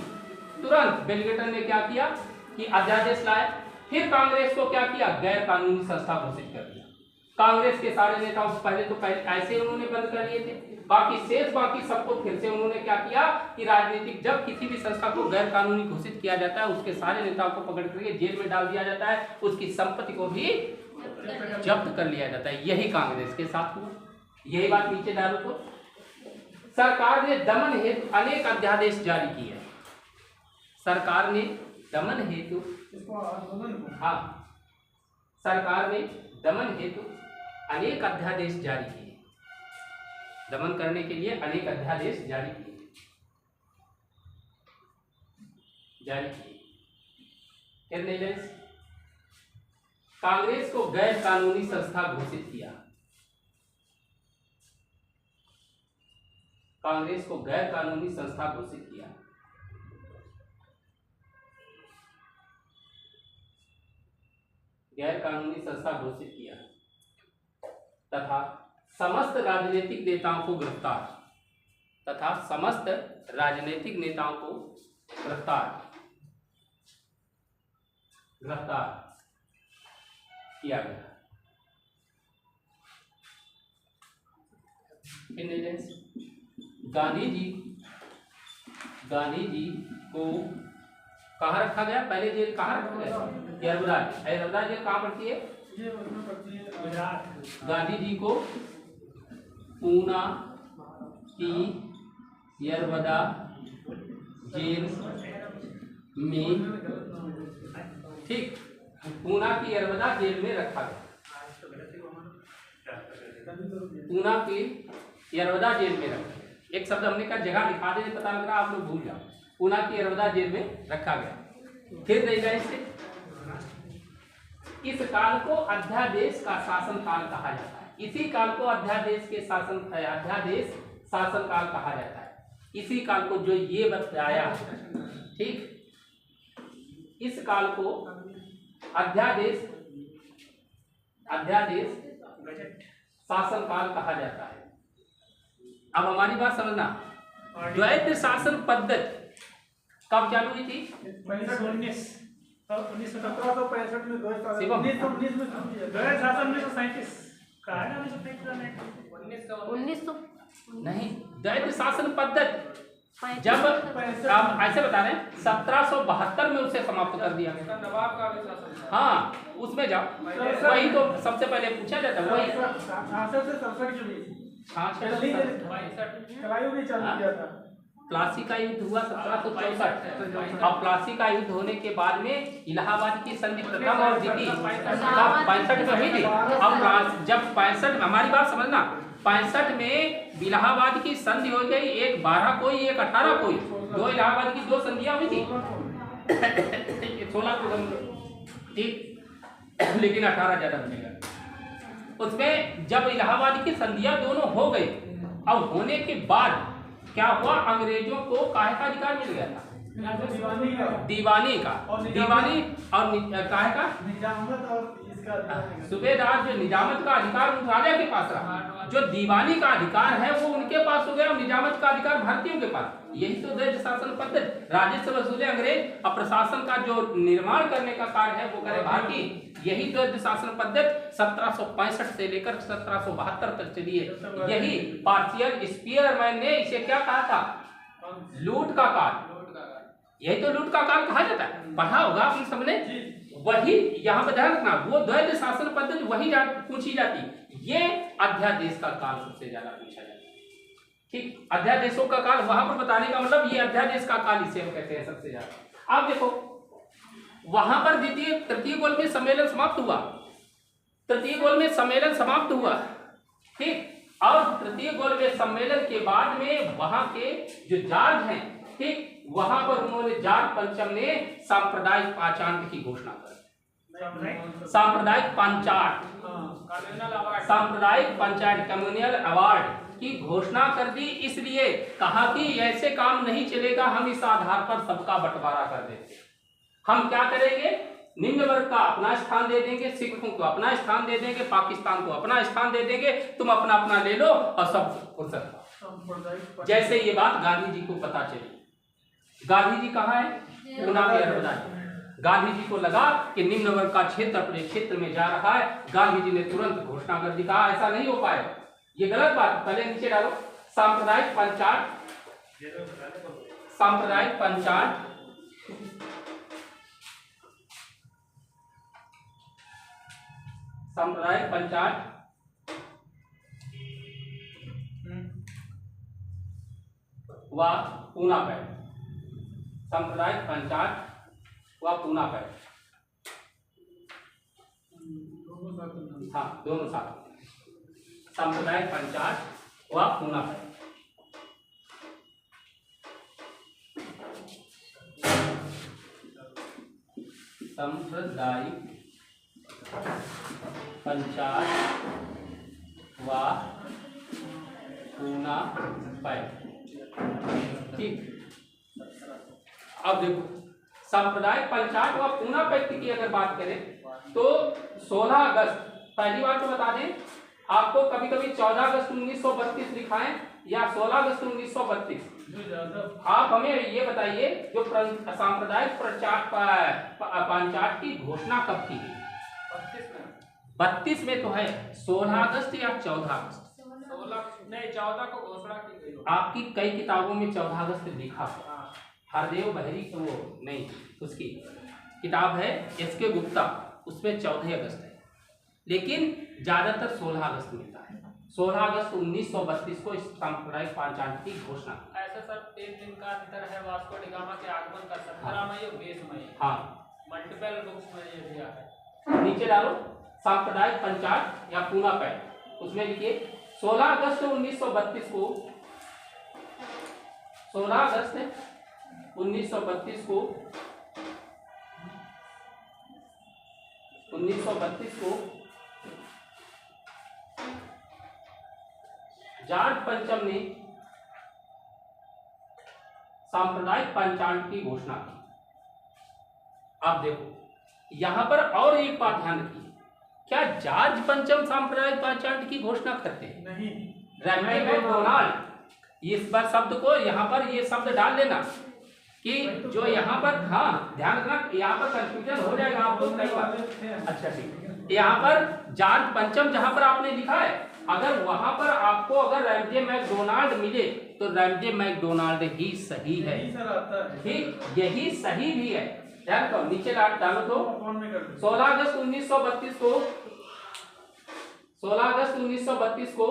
Speaker 1: तुरंत बेलगेटर ने क्या किया कि अध्यादेश लाया। फिर कांग्रेस को क्या किया? गैर कानूनी संस्था घोषित कर दिया। कांग्रेस के सारे नेताओं पहले ऐसे उन्होंने बंद कर लिए थे, बाकी सबको फिर से उन्होंने क्या किया कि राजनीतिक, जब किसी भी संस्था को गैर कानूनी घोषित किया जाता है, उसके सारे नेताओं को पकड़ करके जेल में डाल दिया जाता है, उसकी संपत्ति को भी जब्त कर लिया जाता है। यही कांग्रेस के साथ हुआ। यही बात नीचे डालो तो, सरकार ने दमन हेतु अनेक अध्यादेश जारी किए। सरकार ने दमन हेतु सरकार ने दमन हेतु अनेक अध्यादेश जारी किए। दमन करने के लिए अनेक अध्यादेश जारी किए। निर्देश, कांग्रेस को गैर कानूनी संस्था घोषित किया। कांग्रेस को गैर कानूनी संस्था घोषित किया। गैर कानूनी संस्था घोषित किया तथा समस्त राजनीतिक नेताओं को गिरफ्तार किया गया। गांधी जी को कहाँ रखा गया? पहले जेल कहाँ रखा गया? यरवदा जेल कहाँ पड़ती है?
Speaker 4: गुजरात।
Speaker 1: गांधी जी को पूना की यरवदा जेल में, ठीक, पूना की यरवदा जेल में रखा गया। पूना की यरवदा जेल में रखा। एक शब्द हमने कहा जगह दिखा दे, पता लग रहा आप लोग भूल जाओ। पूना की यरवदा जेल में रखा गया। फिर नहीं गए से, इस काल को अध्यादेश का शासन काल कहा जाता है। इसी काल को अध्यादेश शासन काल कहा जाता है। इसी काल को जो ये बताया, ठीक, इस काल को अध्यादेश शासन काल कहा जाता है। अब हमारी बात समझना, द्वैत शासन पद्धति कब चालू हुई थी?
Speaker 3: 1765 में द्वैत शासन, 1919 में
Speaker 4: द्वैत शासन 1937 का है ना,
Speaker 2: 1900
Speaker 1: नहीं, द्वैत शासन पद्धति जब आप ऐसे बता रहे हैं 1772 में उसे समाप्त कर दिया गया। नवाब का शासन, हाँ, उसमें जाओ, वही तो सबसे पहले पूछा जाता है। वही
Speaker 3: 66 से 67 के बीच कलायु भी चालू किया था।
Speaker 1: प्लासी का युद्ध हुआ 1764। अब प्लासी का युद्ध होने के बाद में इलाहाबाद की संधि प्रथम और द्वितीय 65 में हुई थी। अब जब 65, हमारी बात समझना, 65 में इलाहाबाद की संधि हो गई, एक 12 कोई, एक 18 कोई, दो इलाहाबाद की 2 संधियां हुई थी 16 को, ठीक, लेकिन 18 ज्यादा बनेगा। उसमें जब इलाहाबाद की संधियां दोनों हो गई, अब होने के बाद क्या हुआ, अंग्रेजों को काहे का अधिकार मिल गया था? दीवानी का। दीवानी और काहे का?
Speaker 3: निजामत और इसका
Speaker 1: सूबेदार जो निजामत का अधिकार उन राजा के पास रहा, जो दीवानी का अधिकार है वो उनके पास हो गया, और निजामत का अधिकार भारतीयों के पास। यही तो द्वैत शासन पद्धति, राजस्व वसूले अंग्रेज और प्रशासन का जो निर्माण करने का कार्य है वो करे भारतीय। यही द्वैत शासन पद्धति 1765 से लेकर 1772 तक चली है। यही पार्शियल स्पीयरमैन ने इसे क्या कहा था? लूट का काल। यही तो लूट का काल कहा जाता है, पढ़ा होगा आपने सबने। वही यहाँ पर ध्यान रखना, वो द्वैत शासन पद्धति वही पूछी जाती, ये अध्यादेश का काल सबसे ज्यादा पूछा जाता है। ठीक, अध्यादेशों का काल वहां पर बताने का मतलब ये अध्यादेश का काल इसे हम कहते हैं सबसे ज्यादा। आप देखो वहां पर द्वितीय तृतीय गोल में सम्मेलन समाप्त हुआ, तृतीय गोल में सम्मेलन समाप्त हुआ, ठीक, और तृतीय गोल में सम्मेलन के बाद में वहां के जो जार्ज हैं, ठीक, वहां पर उन्होंने जार्ज पंचम ने सांप्रदायिक पाचांट की घोषणा कर, सांप्रदायिक पंचाट, सांप्रदायिक पंचायत कम्युनल अवार्ड की घोषणा कर दी। इसलिए कहा कि ऐसे काम नहीं चलेगा, हम इस आधार पर सबका बंटवारा कर देते, हम क्या करेंगे, निम्न वर्ग का अपना स्थान दे देंगे, सिखों को अपना स्थान दे देंगे, पाकिस्तान को अपना स्थान दे देंगे, तुम अपना अपना ले लो और सब हो सकता। जैसे ये बात गांधी जी को पता चली, गांधी जी कहाँ है, पूना के अरबदा। गांधी जी को लगा कि निम्न वर्ग का क्षेत्र अपने क्षेत्र में जा रहा है, गांधी जी ने तुरंत घोषणा कर दी, कहा ऐसा नहीं हो पाएगा, ये गलत बात, पहले नीचे डालो। सांप्रदायिक पंचायत, सांप्रदायिक पंचायत सांप्रदायिक पंचायत व पूना पैठ, सांप्रदायिक पंचायत व पूना पैठ, हाँ दोनों साथ, सांप्रदायिक पंचायत व पूना पैठ। सांप्रदायिक पंचायत व पूना पैठ, ठीक। अब देखो सांप्रदायिक पंचायत व पूना पैठ की अगर बात करें तो 16 अगस्त, पहली बात तो बता दें आपको, कभी कभी 14 अगस्त 1932 लिखा है या 16 अगस्त 1932, आप हमें ये बताइए जो सांप्रदायिक पंचायत की घोषणा कब की गई? 32 में तो है, 16 अगस्त या 14 अगस्त?
Speaker 3: 16 नहीं 14 को घोषणा की गई।
Speaker 1: आपकी कई किताबों में 14 अगस्त लिखा है, हरदेव बहरी की वो नहीं, उसकी किताब है एस.के. गुप्ता, उसमें 14 अगस्त है, लेकिन ज्यादातर 16 अगस्त मिलता है। 16 अगस्त 1932 को इस सांप्रदायिक पंचायत की घोषणा।
Speaker 3: ऐसा सर 3 दिन का अंतर है वास्को डी गामा के आगमन का, 17 मई और 20 मई।
Speaker 1: हाँ,
Speaker 3: मल्टीपल बुक्स में ये दिया है।
Speaker 1: नीचे डालो सांप्रदायिक पंचायत या पूना पैठ, उसमें लिखिए 16 अगस्त 1932 को, 16 अगस्त 1932 को, 1932 को जार्ज पंचम ने सांप्रदायिक पंचायत की घोषणा की। आप देखो यहां पर और एक बात ध्यान रखिए, क्या जॉर्ज पंचम सांप्रदायिक पंचायत की घोषणा करते हैं?
Speaker 3: नहीं।
Speaker 1: रैमजे मैकडोनाल्ड, इस बार शब्द को यहाँ पर ये शब्द डाल लेना कि जो यहाँ पर, हाँ ध्यान रखना, यहाँ पर कंफ्यूजन हो जाएगा आपको कई बार। अच्छा ठीक, यहाँ पर जॉर्ज पंचम जहाँ पर आपने लिखा है, अगर वहां पर आपको अगर रैमजे मैकडोनाल्ड मिले तो रैमजे मैकडोनाल्ड ही सही है, ठीक, यही सही भी है। ध्यान रखो, नीचे डालो तो 16 अगस्त 1932 को, 16 अगस्त 1932 को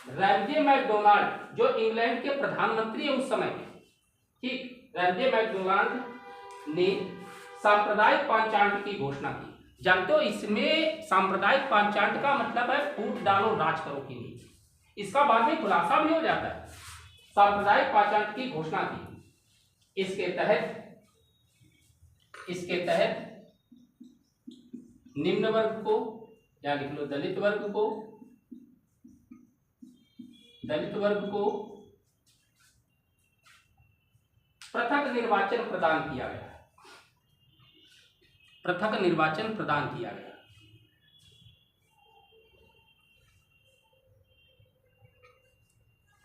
Speaker 1: रैमजे मैकडोनाल्ड जो इंग्लैंड के प्रधानमंत्री है उस समय के, ठीक, रैमजे मैकडोनाल्ड ने सांप्रदायिक पंचायत की घोषणा की। जानते हो इसमें सांप्रदायिक पंचायत का मतलब है फूट डालो राज करो की नीति, इसका बाद में खुलासा भी हो जाता है। सांप्रदायिक पंचायत की घोषणा की, इसके तहत निम्न वर्ग को, या लिख लो दलित वर्ग को पृथक निर्वाचन प्रदान किया गया, पृथक निर्वाचन प्रदान किया गया।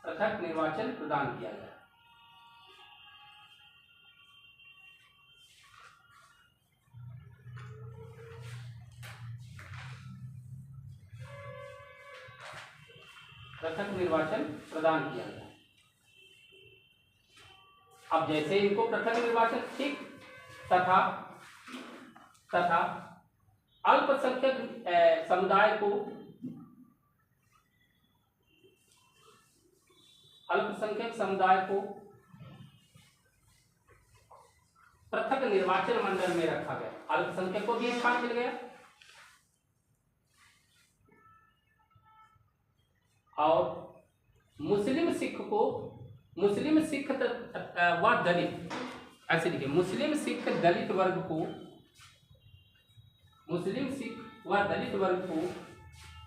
Speaker 1: पृथक निर्वाचन प्रदान किया गया। पृथक निर्वाचन प्रदान किया गया। अब जैसे इनको पृथक निर्वाचन, ठीक, तथा अल्पसंख्यक समुदाय को अल्पसंख्यक समुदाय को पृथक निर्वाचन मंडल में रखा गया, अल्पसंख्यक को भी स्थान मिल गया और मुस्लिम सिख व दलित, ऐसे लिखिए, मुस्लिम सिख दलित वर्ग को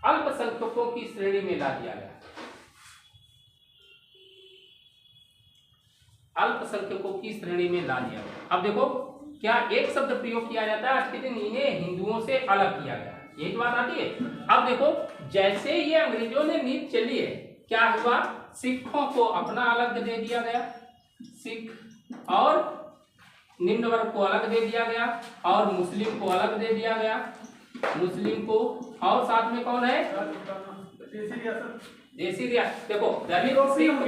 Speaker 1: अल्पसंख्यकों की श्रेणी में ला दिया गया, अल्पसंख्यकों की श्रेणी में ला दिया गया। अब देखो क्या एक शब्द प्रयोग किया जाता है, आज के दिन इन्हें हिंदुओं से अलग किया गया, यही बात आती है। अब देखो जैसे ये अंग्रेजों ने नीति चली है, क्या हुआ, सिखों को अपना अलग दे दिया गया, सिख और निम्न वर्ग को अलग दे दिया गया और मुस्लिम को अलग दे दिया गया, मुस्लिम को, और साथ में कौन है, देसी रियासत। देखो दलित मुस्लिम,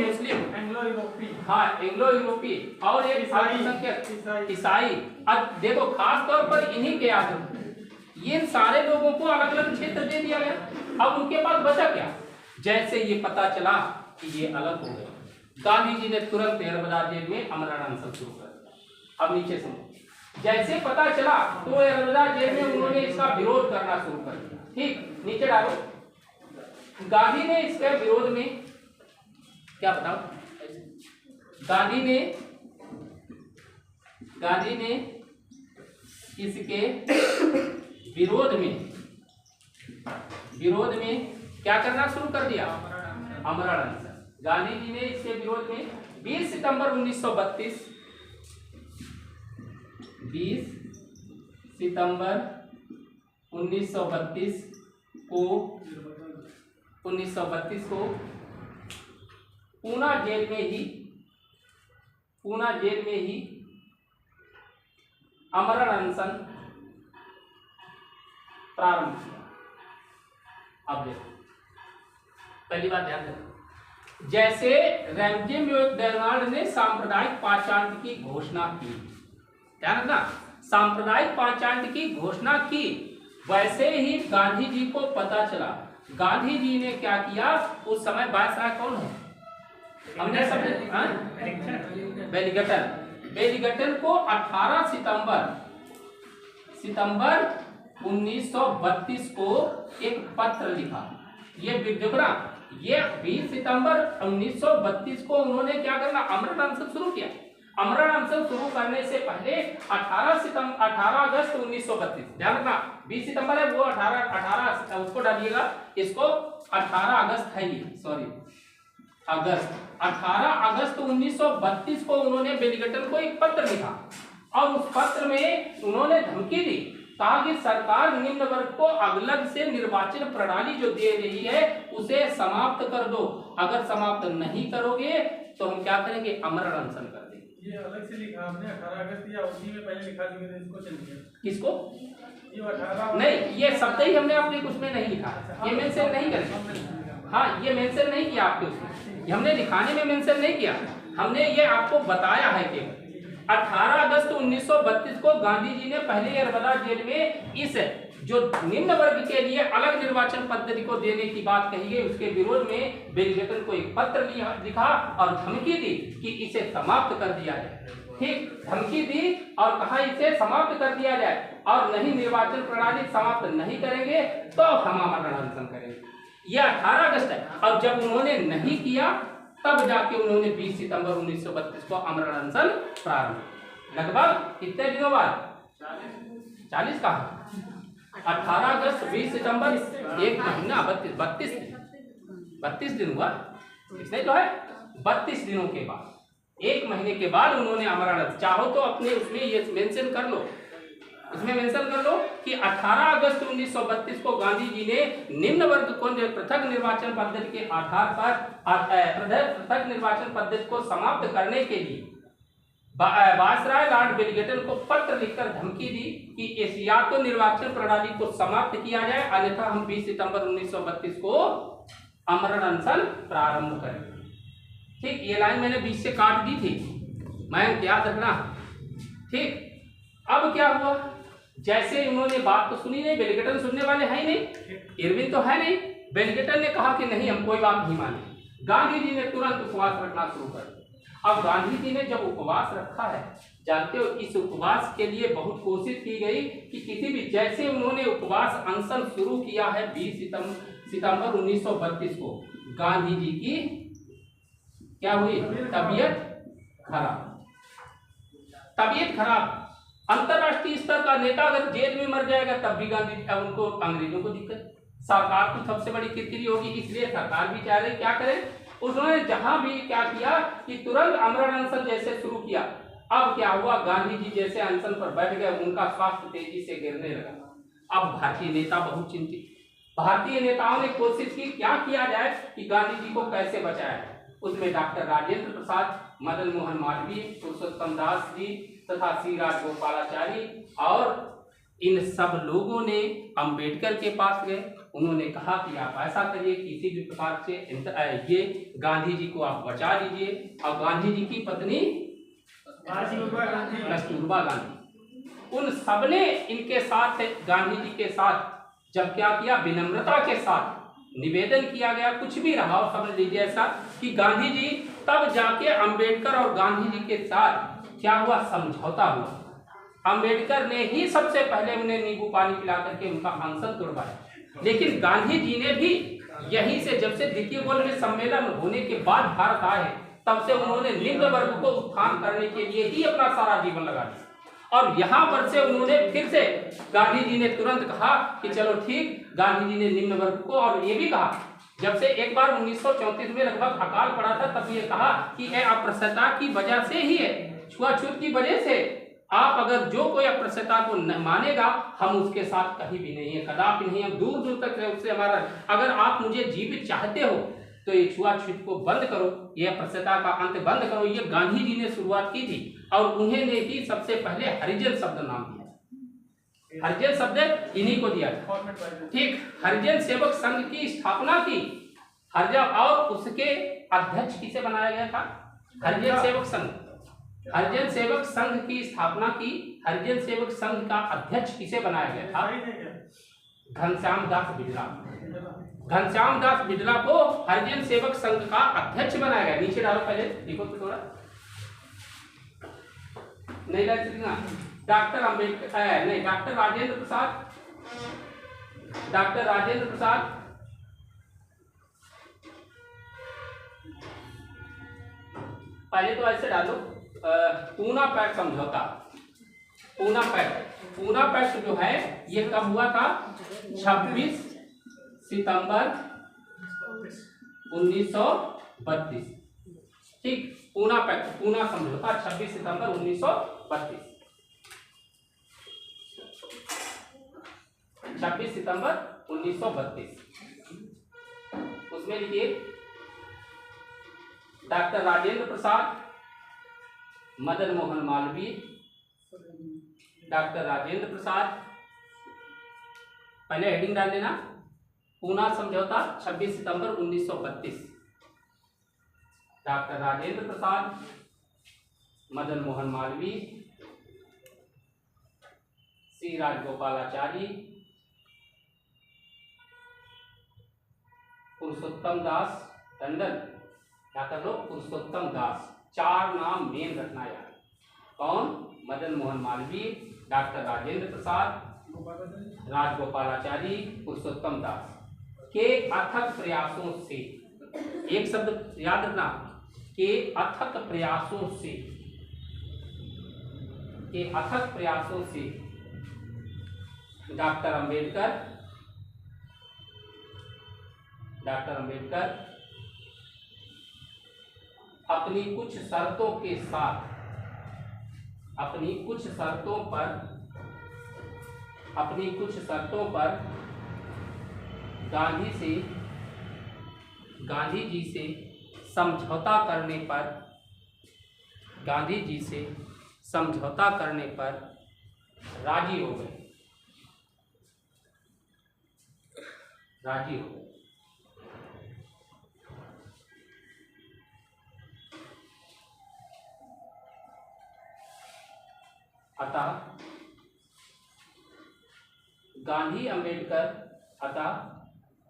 Speaker 3: एंग्लो यूरोपी,
Speaker 1: हाँ एंग्लो यूरोपी और एक अल्पसंख्यक ईसाई। अब देखो खास तौर पर इन्हीं के आधार ये सारे लोगों को अलग अलग क्षेत्र दे दिया गया। अब उनके पास बचा क्या, जैसे ये पता चला कि ये अलग हो गए, गांधी जी ने तुरंत एरबदा जेल में आमरण अनशन शुरू कर दिया। अब नीचे सुनो, जैसे पता चला तो एरबदा जेल में उन्होंने इसका विरोध करना शुरू कर दिया। ठीक, नीचे डालो, गांधी ने इसके विरोध में क्या बताओ, गांधी ने इसके विरोध में क्या करना शुरू कर दिया, आमरण अनशन। गांधी जी ने इसके विरोध में 20 सितंबर 1932 को पूना जेल में ही आमरण अनशन प्रारंभ किया। अब देखो पहली बात ध्यान रखो, जैसे रैमजे मैकडॉनल्ड ने सांप्रदायिक पाषाण की घोषणा की, ध्यान रखना, सांप्रदायिक पाषाण की घोषणा की, वैसे ही गांधी जी को पता चला। गांधी जी ने क्या किया, उस समय वायसराय कौन है, हमने सब वेलिंगटन को 18 सितंबर 1932 को एक पत्र लिखा। ये देखो ना, ये 20 सितंबर 1932 को उन्होंने क्या करना, आमरण अनशन शुरू किया। आमरण अनशन शुरू करने से पहले 18 अगस्त 1932, ध्यान रखना 20 सितंबर है वो 18 उसको डालिएगा, इसको 18 अगस्त है ये, सॉरी अगस्त, 18 अगस्त 1932 को उन्होंने वेलिंगटन को एक पत्र लिखा और उस पत्र में उन्होंने धमकी दी ताकि सरकार निम्न वर्ग को अलग से निर्वाचन प्रणाली जो दे रही है उसे समाप्त कर दो, अगर समाप्त नहीं करोगे तो हम क्या करेंगे, आमरण अनशन कर देंगे।
Speaker 3: ये अलग से लिखा आपने 18 अगस्त या उसी में पहले लिखा दिया था, इसको चलिए
Speaker 1: किसको,
Speaker 3: ये 18
Speaker 1: नहीं, ये शब्द ही हमने अपने कुछ में नहीं लिखा, ये मेंशन नहीं करेंगे, हाँ ये मेंशन नहीं किया आपके उसमें, हमने दिखाने में मेंशन नहीं किया, हमने ये आपको बताया है कि 18 अगस्त 1932 को गांधी जी ने पहले एरबदा जेल में इस जो निम्न वर्ग के लिए अलग निर्वाचन पद्धति को देने की बात कही गई, उसके विरोध में वेलिंगटन को एक पत्र लिखा और धमकी दी कि इसे समाप्त कर दिया जाए। ठीक, धमकी दी और कहा इसे समाप्त कर दिया जाए और नहीं निर्वाचन प्रणाली समाप्त नहीं करेंगे तो हम आमरण अनशन करेंगे। यह 18 अगस्त है और जब उन्होंने नहीं किया तब जाके उन्होंने 20 सितंबर 1932 को आमरण अनशन प्रारंभ, लगभग कितने दिनों बाद, 40 का 18 अगस्त 20 सितंबर, एक महीना 32 दिन हुआ, इसने जो है 32 दिनों के बाद, एक महीने के बाद उन्होंने आमरण, चाहो तो अपने उसमें ये मेंशन कर लो, इसमें मेंशन कर लो कि 18 अगस्त 1932 को गांधी जी ने निम्न वर्ग को पृथक निर्वाचन पद्धति के आधार पर पृथक निर्वाचन पद्धति को समाप्त करने के लिए वायसराय लॉर्ड वेलिंगटन को पत्र लिखकर धमकी दी कि इस या तो निर्वाचन प्रणाली को समाप्त किया जाए अन्यथा हम 20 सितंबर 1932 को आमरण अनशन प्रारंभ करेंगे। ठीक, ये लाइन मैंने बीच से काट दी थी, मैं याद रखना। ठीक, अब क्या हुआ, जैसे उन्होंने बात तो सुनी नहीं, वेलिंगटन सुनने वाले है ही नहीं, इरविन तो है नहीं, वेलिंगटन ने कहा कि नहीं हम कोई बात नहीं माने। गांधी जी ने तुरंत उपवास रखना शुरू कर दिया। अब गांधी जी ने जब उपवास रखा है, जानते हो इस उपवास के लिए बहुत कोशिश की गई कि किसी भी, जैसे उन्होंने उपवास अनशन शुरू किया है 20 सितंबर 1932 को, गांधी जी की क्या हुई? तबीयत खराब। अंतरराष्ट्रीय स्तर का नेता अगर जेल में मर जाएगा तब भी गांधी उनको, अंग्रेजों को दिक्कत, सरकार को सबसे बड़ी किरकिरी होगी, इसलिए सरकार भी चाह रही क्या करे। उन्होंने जहां भी क्या किया कि तुरंत आमरण अनशन जैसे शुरू किया। अब क्या हुआ, गांधी जी जैसे अनशन पर बैठ गए, उनका स्वास्थ्य तेजी से गिरने लगा। अब भारतीय नेता बहुत चिंतित, भारतीय नेताओं ने कोशिश की क्या किया जाए कि गांधी जी को कैसे बचाया जाए। उसमें डॉक्टर राजेंद्र प्रसाद, मदन मोहन मालवीय, पुरुषोत्तम दास जी तथा श्री राजगोपालाचारी और इन सब लोगों ने अंबेडकर के पास गए। उन्होंने कहा कि आप ऐसा करिए, किसी भी प्रकार से ये गांधी जी को आप बचा लीजिए। और गांधी जी की पत्नी कस्तूरबा गांधी, उन सबने इनके साथ, गांधी जी के साथ जब क्या किया, विनम्रता के साथ निवेदन किया गया, कुछ भी रहा हो समझ लीजिए ऐसा कि गांधी जी, तब जाके अंबेडकर और गांधी जी के साथ क्या हुआ, समझौता हुआ। अंबेडकर ने ही सबसे पहले उन्हें नींबू पानी पिला करके उनका अनशन तोड़वाया। लेकिन गांधी जी ने भी यहीं से, जब से द्वितीय गोलमेज में सम्मेलन होने के बाद भारत आए, तब से उन्होंने निम्न वर्ग को उत्थान करने के लिए ही अपना सारा जीवन लगा दिया। और यहाँ पर से उन्होंने फिर से, गांधी जी ने तुरंत कहा कि चलो ठीक, गांधी जी ने निम्न वर्ग को, और ये भी कहा, जब से एक बार 1934 में लगभग अकाल पड़ा था, तब ये कहा कि यह अस्पृश्यता की वजह से ही है, छुआछूत की वजह से। आप अगर जो कोई अस्पृश्यता को न मानेगा, हम उसके साथ कहीं भी नहीं है, कदापि नहीं, हम दूर दूर तक है उससे हमारा। अगर आप मुझे जीवित चाहते हो तो ये छुआछूत को बंद करो, ये अस्पृश्यता का अंत बंद करो। ये गांधी जी ने शुरुआत की थी और उन्हें ने ही सबसे पहले हरिजन शब्द नाम दिया। हरिजन शब्द इन्हीं को दिया था, ठीक। हरिजन सेवक संघ की स्थापना की, हरिजन, और उसके अध्यक्ष किसे बनाया गया था? हरिजन सेवक संघ। हरिजन सेवक संघ की स्थापना की, हरिजन सेवक संघ का अध्यक्ष किसे बनाया गया था? घनश्याम दास बिडला। घनश्याम दास बिडला को हरिजन सेवक संघ का अध्यक्ष बनाया गया। नीचे डालो पहले, देखो तो थोड़ा, नहीं लिखना। डॉक्टर अम्बेडकर नहीं, डॉक्टर राजेंद्र प्रसाद, डॉक्टर राजेंद्र प्रसाद, पहले तो ऐसे डालो, पूना पैक्ट समझौता। पूना पैक्ट जो है ये कब हुआ था? 26 सितंबर 1932, ठीक। पूना पैक्ट, पूना समझौता 26 सितंबर 1932, 26 सितंबर 1932। उसमें लिखिए डॉक्टर राजेंद्र प्रसाद, मदन मोहन मालवीय, डॉक्टर राजेंद्र प्रसाद, पहले हेडिंग डाल देना, पूना समझौता 26 सितंबर 1932। डॉक्टर राजेंद्र प्रसाद, मदन मोहन मालवीय, श्री राजगोपालाचारी, पुरुषोत्तम दास टंडन। क्या कर लो? पुरुषोत्तम दास। 4 नाम मेन रखना यार। कौन? मदन मोहन मालवीय, डॉक्टर राजेंद्र प्रसाद, राजगोपालाचारी, पुरुषोत्तम दास के अथक प्रयासों से, एक शब्द याद रखना, के अथक प्रयासों से, के अथक प्रयासों से डॉक्टर अंबेडकर अपनी कुछ शर्तों के साथ, अपनी कुछ शर्तों पर गांधी जी से समझौता करने पर राजी हो गए। अतः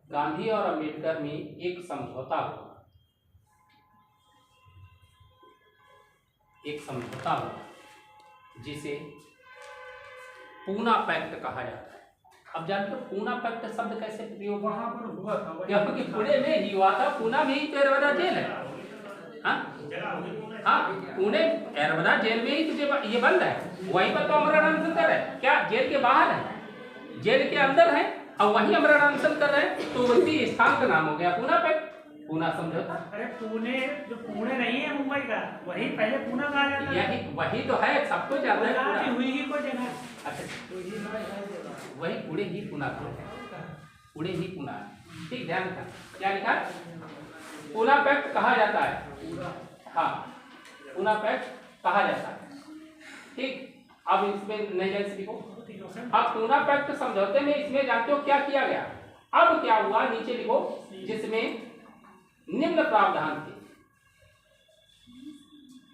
Speaker 1: गांधी और अंबेडकर में एक समझौता हुआ। एक समझौता हुआ जिसे पूना पैक्ट कहा जाता है। अब जानते हो पूना पैक्ट शब्द कैसे प्रयोग हुआ?
Speaker 3: वहाँ पर हुआ था
Speaker 1: क्योंकि पुणे में ही हुआ था। पूना में ही तो एरवदा जेल है। हाँ हाँ, पुणे एरवदा जेल में ही तो ये बंद है। वहीं पर तो अमरण अनशन कर रहे हैं। क्या जेल के बाहर है? जेल के अंदर है और वहीं अमरण अनशन कर रहे हैं। तो उसी स्थान का नाम हो गया पूना पैक्ट, पूना समझौता।
Speaker 4: अरे पुणे जो पुणे नहीं है मुंबई का, वही पहले पूना कहा जाता है।
Speaker 1: यही वही तो है, सबको जाता है
Speaker 4: कहा कि
Speaker 1: पूना।
Speaker 4: हुई ही कोई जगह।
Speaker 1: अच्छा, वही पुणे ही पुना था, पुणे ही पुना है। ठीक, ध्यान रखना। क्या लिखा? पूना पैक्ट कहा जाता है। हाँ, पूना पैक्ट कहा जाता है। ठीक, अब इसमें नई लाइन से लिखो। अब पूना पैक्ट समझौते में इसमें जानते हो क्या किया गया? अब क्या हुआ नीचे लिखो, जिसमें निम्न प्रावधान थे,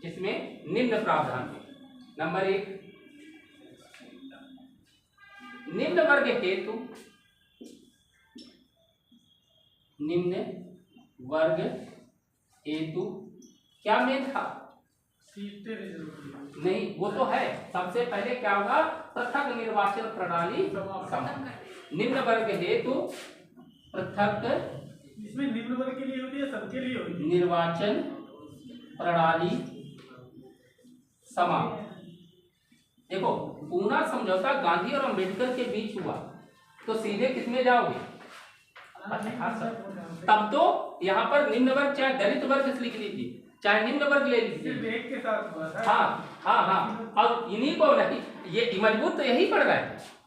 Speaker 1: जिसमें निम्न प्रावधान थे। नंबर 1, निम्न वर्ग हेतु, निम्न वर्ग हेतु क्या में था?
Speaker 3: सीटें रिजर्व
Speaker 1: नहीं, वो तो है। सबसे पहले क्या होगा? पृथक निर्वाचन प्रणाली समाप्त। निम्न वर्ग हेतु पृथक
Speaker 3: इसमें निम्न वर्ग के लिए होती है, सबके लिए होती है।
Speaker 1: निर्वाचन प्रणाली समाप्त। देखो, पूना समझौता गांधी और अंबेडकर के बीच हुआ, तो सीधे किसमें जाओगे? अच्छा सर, तब तो यहाँ पर निम्न वर्ग चाहे दलित वर्ग से लिख लीजिए, चाहे निम्न वर्ग ले लीजिए।
Speaker 3: सिर्फ एक के साथ हुआ था।
Speaker 1: हाँ हाँ हाँ, अब इन्हीं को नहीं, ये मजबूत तो यही पड़ रहा है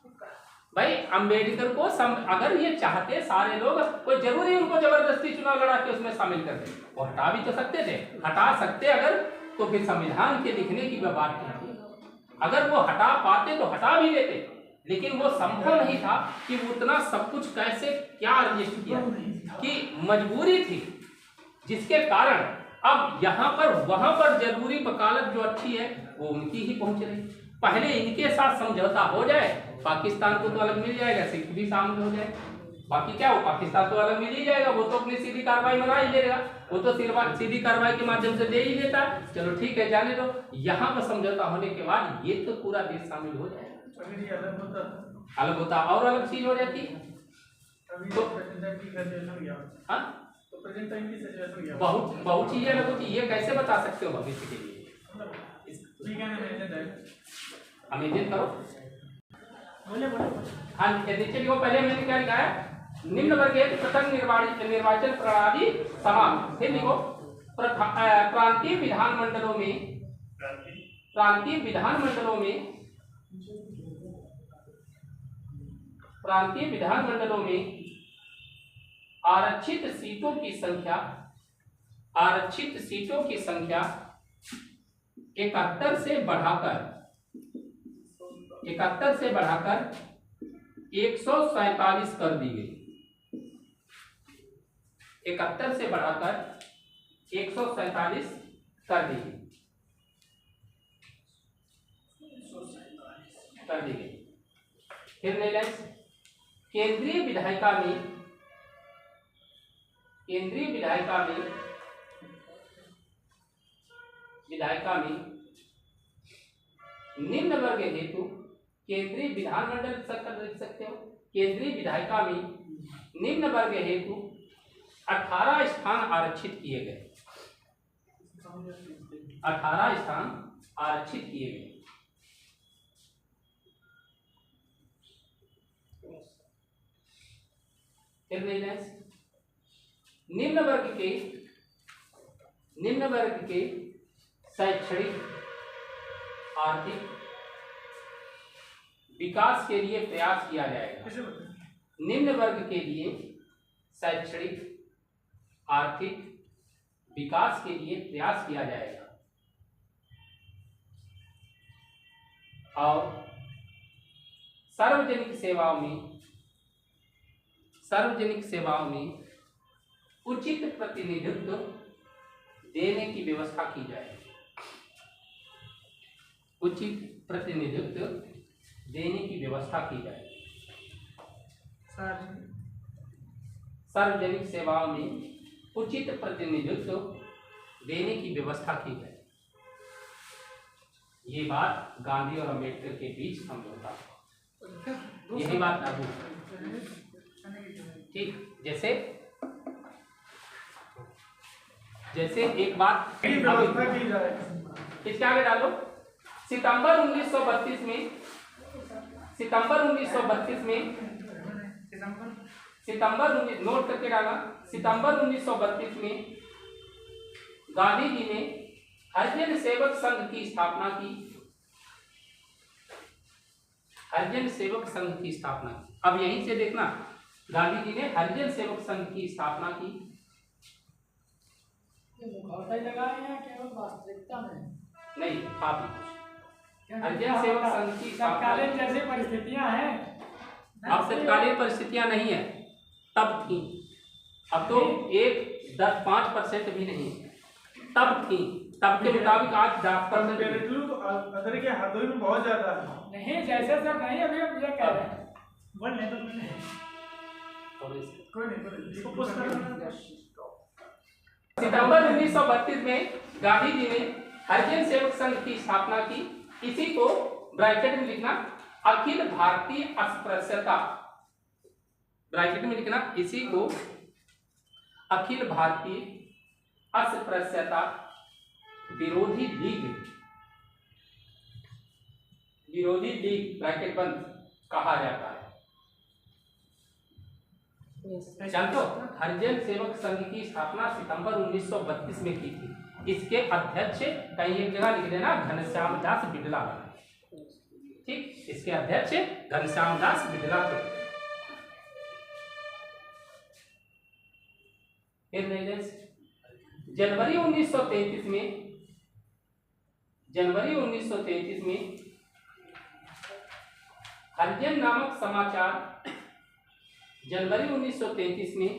Speaker 1: भाई। अंबेडकर को अगर ये चाहते सारे लोग, कोई जरूरी उनको जबरदस्ती चुनाव लड़ा के उसमें शामिल कर दे, वो हटा भी तो सकते थे। हटा सकते अगर, तो फिर संविधान के लिखने की बात थी। अगर वो हटा पाते तो हटा भी देते, लेकिन वो संभव नहीं था कि वो उतना सब कुछ कैसे क्या रजिस्ट किया, कि मजबूरी थी, जिसके कारण अब यहाँ पर वहां पर जरूरी वकालत जो अच्छी है वो उनकी ही पहुंच रही। पहले इनके साथ समझौता हो जाए, पाकिस्तान को तो अलग मिल जाएगा, सिख भी शामिल हो जाए, बाकी क्या हो, पाकिस्तान तो अलग मिल ही जाएगा, वो तो अपनी सीधी कार्रवाई बना ही लेगा, वो तो सीधी कार्रवाई के माध्यम से दे ही देता। चलो ठीक है, जाने दो। यहाँ पर समझौता होने के बाद ये तो पूरा देश शामिल हो जाएगा।
Speaker 3: अगर ये अलग होता
Speaker 1: और अलग चीज हो जाती।
Speaker 3: अभी
Speaker 1: तो
Speaker 3: प्रेजेंट टाइम की सिचुएशन गया।
Speaker 1: हाँ,
Speaker 3: तो प्रेजेंट टाइम की सिचुएशन गया।
Speaker 1: बहुत बहुत चीजें अलग होती। ये कैसे बता सकते हो भविष्य के लिए?
Speaker 3: ठीक है ना, प्रेजेंट टाइम
Speaker 1: अमेजिंग करो।
Speaker 4: बोले बोले
Speaker 1: हाँ, नीचे लिखो। पहले मैंने क्या लिखा है? निम्न वर्ग हेतु पृथक निर्वाचन प्रणाली समाप्त। फिर लिखो, प्रांतीय विधानमंडलों में, प्रांतीय विधानमंडलों में, प्रांतीय विधानमंडलों में आरक्षित सीटों की संख्या, आरक्षित सीटों की संख्या 71 से बढ़ाकर 147 कर दी गई। 71 से बढ़ाकर 147 कर दी गई, कर दी गई। फिर ले लें, केंद्रीय विधायिका में, केंद्रीय विधायिका में, विधायिका में निम्न वर्ग हेतु, केंद्रीय विधानमंडल सर्कल लिख सकते हो। केंद्रीय विधायिका में निम्न वर्ग हेतु 18 स्थान आरक्षित किए गए, 18 स्थान आरक्षित किए गए। फिर निम्न वर्ग के शैक्षणिक आर्थिक विकास के लिए प्रयास किया जाएगा। निम्न वर्ग के लिए शैक्षणिक आर्थिक विकास के लिए प्रयास किया जाएगा और सार्वजनिक सेवाओं में उचित प्रतिनिधित्व देने की व्यवस्था की जाएगी। उचित प्रतिनिधित्व देने की व्यवस्था की जाएगी। सार्वजनिक सेवाओं में उचित प्रतिनिधित्व देने की व्यवस्था की जाएगी। ये बात गांधी और अम्बेडकर के बीच समझौता, यही बात लागू। ठीक, जैसे एक बात
Speaker 3: व्यवस्था की जाए।
Speaker 1: इसके आगे डालो। सितंबर 1932 में नोट करके डाला। सितंबर 1932 में गांधी जी ने हरिजन सेवक संघ की स्थापना की। हरिजन सेवक संघ की स्थापना की। अब यहीं से देखना, गांधी जी ने हरिजन सेवक संघ की स्थापना की।
Speaker 5: मुखौटा ही लगाए हैं केवल वास्तविकता में
Speaker 1: नहीं, काफी कुछ। हरिजन सेवक संघ की
Speaker 4: तत्कालीन जैसी परिस्थितियां हैं।
Speaker 1: अब तत्कालीन परिस्थितियां नहीं है, तब थी। अब तो 1-10-5% भी नहीं, तब थी। तब के मुताबिक आज 10%
Speaker 3: अदर के हाथों में बहुत ज्यादा है।
Speaker 4: नहीं, जैसे सर नहीं, अभी हम ये कह रहे हैं। बोल नहीं तो
Speaker 3: कोई नहीं, इसको पुश करना।
Speaker 1: सितंबर 1932 में गांधी जी ने हरिजन सेवक संघ की स्थापना की। इसी को ब्रैकेट में लिखना, अखिल भारतीय अस्पृश्यता, ब्रैकेट में लिखना, इसी को अखिल भारतीय अस्पृश्यता विरोधी लीग ब्रैकेट बंद कहा जाता है। जानते हो, हरिजन सेवक संघ की स्थापना सितंबर 1932 में की थी। इसके अध्यक्ष कहीं एक जगह लिख देना, घनश्याम दास बिड़ला। ठीक, इसके अध्यक्ष घनश्याम दास बिड़ला थे। जनवरी 1933 में हरिजन नामक समाचार, जनवरी 1933 में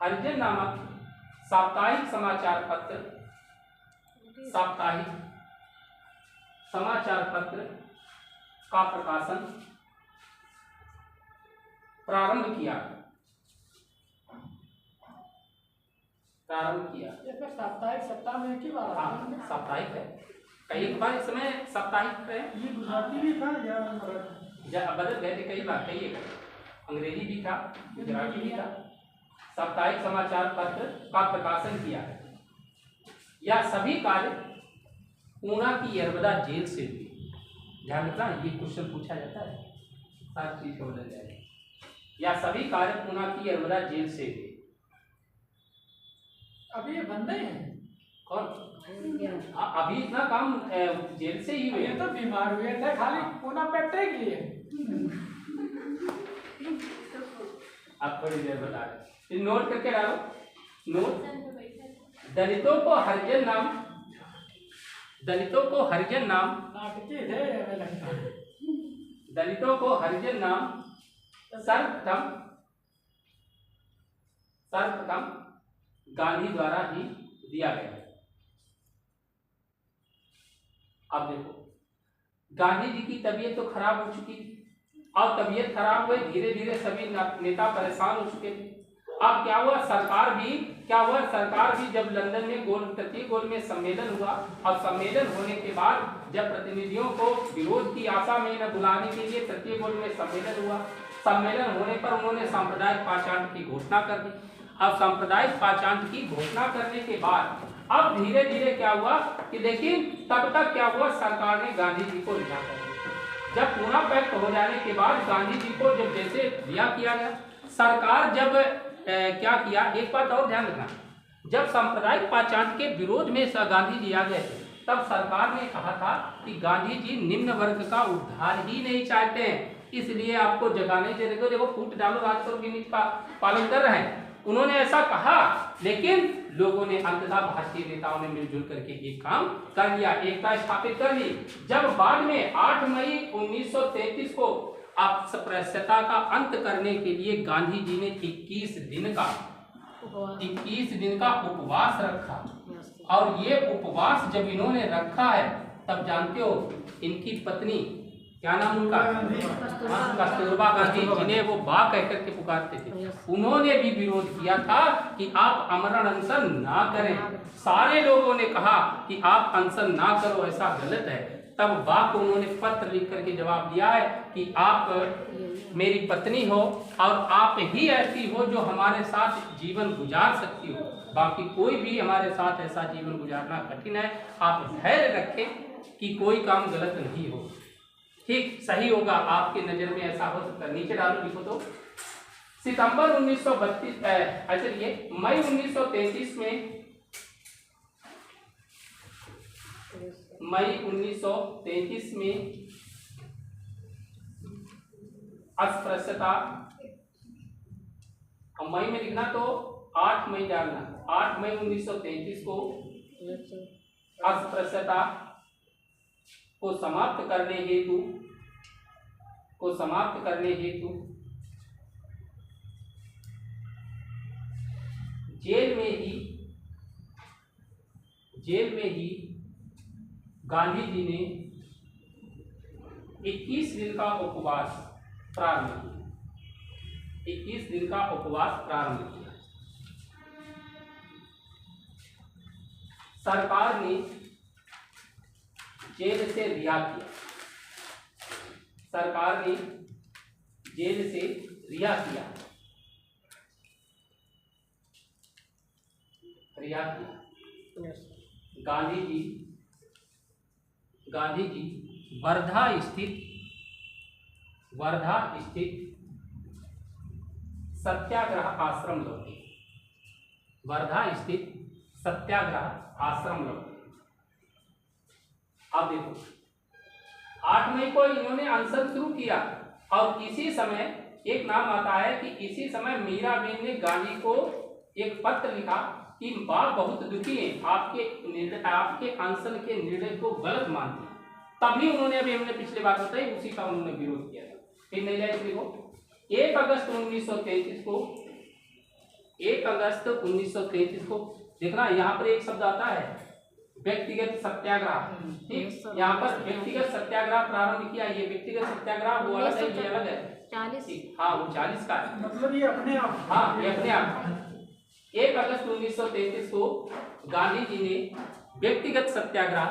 Speaker 1: हरिजन नामक साप्ताहिक समाचार पत्र का प्रकाशन प्रारंभ किया।
Speaker 5: इसमें साप्ताहिक सप्ताह में एक ही बार आता है।
Speaker 1: साप्ताहिक है, कई बार इसमें साप्ताहिक है।
Speaker 3: ये गुजराती भी था या मराठी?
Speaker 1: बदल गए थे कई बार, कई अंग्रेजी भी था, गुजराती भी था। साप्ताहिक समाचार पत्र का प्रकाशन किया है। यह सभी कार्य पूना की यरबदा जेल से हुई। ध्यान रखना, ये क्वेश्चन पूछा जाता है, सारी चीज को बदल जाएगा। यह सभी कार्य पूना की यरबदा जेल से हुए।
Speaker 5: अभी ये बंदे हैं
Speaker 1: कौन? अभी इतना काम जेल से ही हुए।
Speaker 5: ये तो बीमार हुए थे खाली पूना पेटे के लिए।
Speaker 1: आप थोड़ी देर बता रहे, नोट करके डालो। नोट, दलितों को हरिजन नाम
Speaker 5: नाटकी थे हमें लगता है।
Speaker 1: दलितों को हरिजन नाम सर्वप्रथम गांधी द्वारा ही दिया गया। अब देखो, गांधी जी की तबीयत तो खराब हो चुकी थी, और तबीयत खराब हुई, धीरे धीरे सभी नेता परेशान हो चुके थे। अब क्या हुआ, सरकार भी जब लंदन में तृतीय गोल में सम्मेलन हुआ, और सम्मेलन होने के बाद जब प्रतिनिधियों को विरोध की आशा में न बुलाने के लिए तृतीय गोल में सम्मेलन हुआ, सम्मेलन होने पर उन्होंने सांप्रदायिक पाषाण की घोषणा कर दी। अब सांप्रदायिक पाषाण की घोषणा करने के बाद अब धीरे धीरे क्या हुआ कि देखिए, तब तक क्या हुआ, सरकार ने गांधी जी को रिहा कर दिया। जब पूना पैक्ट हो जाने के बाद गांधी जी को जब जैसे रिहा किया गया, सरकार जब क्या किया, एक बात और ध्यान रखना, जब सांप्रदायिक पाषाण के विरोध में गांधी जी आ गए तब सरकार ने कहा था कि गांधी जी निम्न वर्ग का उद्धार ही नहीं चाहते हैं, इसलिए आपको जगाने के लिए देखो फूट डालो राजपुर विनीत का पालन कर रहे हैं। उन्होंने ऐसा कहा, लेकिन लोगों ने अंततः भारतीय नेताओं ने मिलजुल करके एक काम कर लिया, एकता स्थापित कर ली। जब बाद में 8 मई 1933 को अस्पृश्यता का अंत करने के लिए गांधी जी ने 21 दिन का उपवास रखा, और ये उपवास जब इन्होंने रखा है तब जानते हो इनकी पत्नी क्या नाम उनका? हाँ, कस्तूरबा गांधी, जिन्हें वो बा कह करके पुकारते थे, उन्होंने भी विरोध किया था कि आप आमरण अनशन ना करें। सारे लोगों ने कहा कि आप अनशन ना करो, ऐसा गलत है। तब बा को उन्होंने पत्र लिख करके जवाब दिया है कि आप मेरी पत्नी हो और आप ही ऐसी हो जो हमारे साथ जीवन गुजार सकती हो, बाकी कोई भी हमारे साथ ऐसा जीवन गुजारना कठिन है। आप धैर्य रखें कि कोई काम गलत नहीं हो, ठीक सही होगा, आपके नज़र में ऐसा हो सकता है। नीचे डालो, लिखो तो। सितंबर 1932 चलिए मई 1933 में, मई 1933 में अस्पृश्यता, और मई में लिखना तो 8 मई डालना, 8 मई 1933 को अस्पृश्यता को समाप्त करने हेतु जेल में ही गांधी जी ने 21 दिन का उपवास प्रारंभ किया। 21 दिन का उपवास प्रारंभ किया। सरकार ने जेल से रिहा किया। सरकार ने जेल से रिहा किया। गांधी जी वर्धा स्थित सत्याग्रह आश्रम लौटे। वर्धा स्थित सत्याग्रह आश्रम लौटे। अब देखो, 8 मई को इन्होंने अनशन शुरू किया और इसी समय एक नाम आता है कि इसी समय मीराबेन ने गांधी को एक पत्र लिखा कि बाप बहुत दुखी हैं, आपके अनशन के निर्णय को गलत मानते हैं। तभी उन्होंने, अभी हमने पिछले बात बताई, उसी का उन्होंने विरोध किया था। फिर नहीं जाए देखो, 1 अगस्त 1933 को, 1 अगस्त 1933 को देखना, यहाँ पर एक शब्द आता है व्यक्तिगत सत्याग्रह। ठीक, यहाँ पर व्यक्तिगत सत्याग्रह प्रारंभ किया। ये व्यक्तिगत सत्याग्रह वो अलग है, ये अलग है। 40, हाँ वो 40 का है,
Speaker 3: मतलब ये अपने आप,
Speaker 1: हाँ ये अपने आप। 1 अगस्त 1933 को गांधी जी ने व्यक्तिगत सत्याग्रह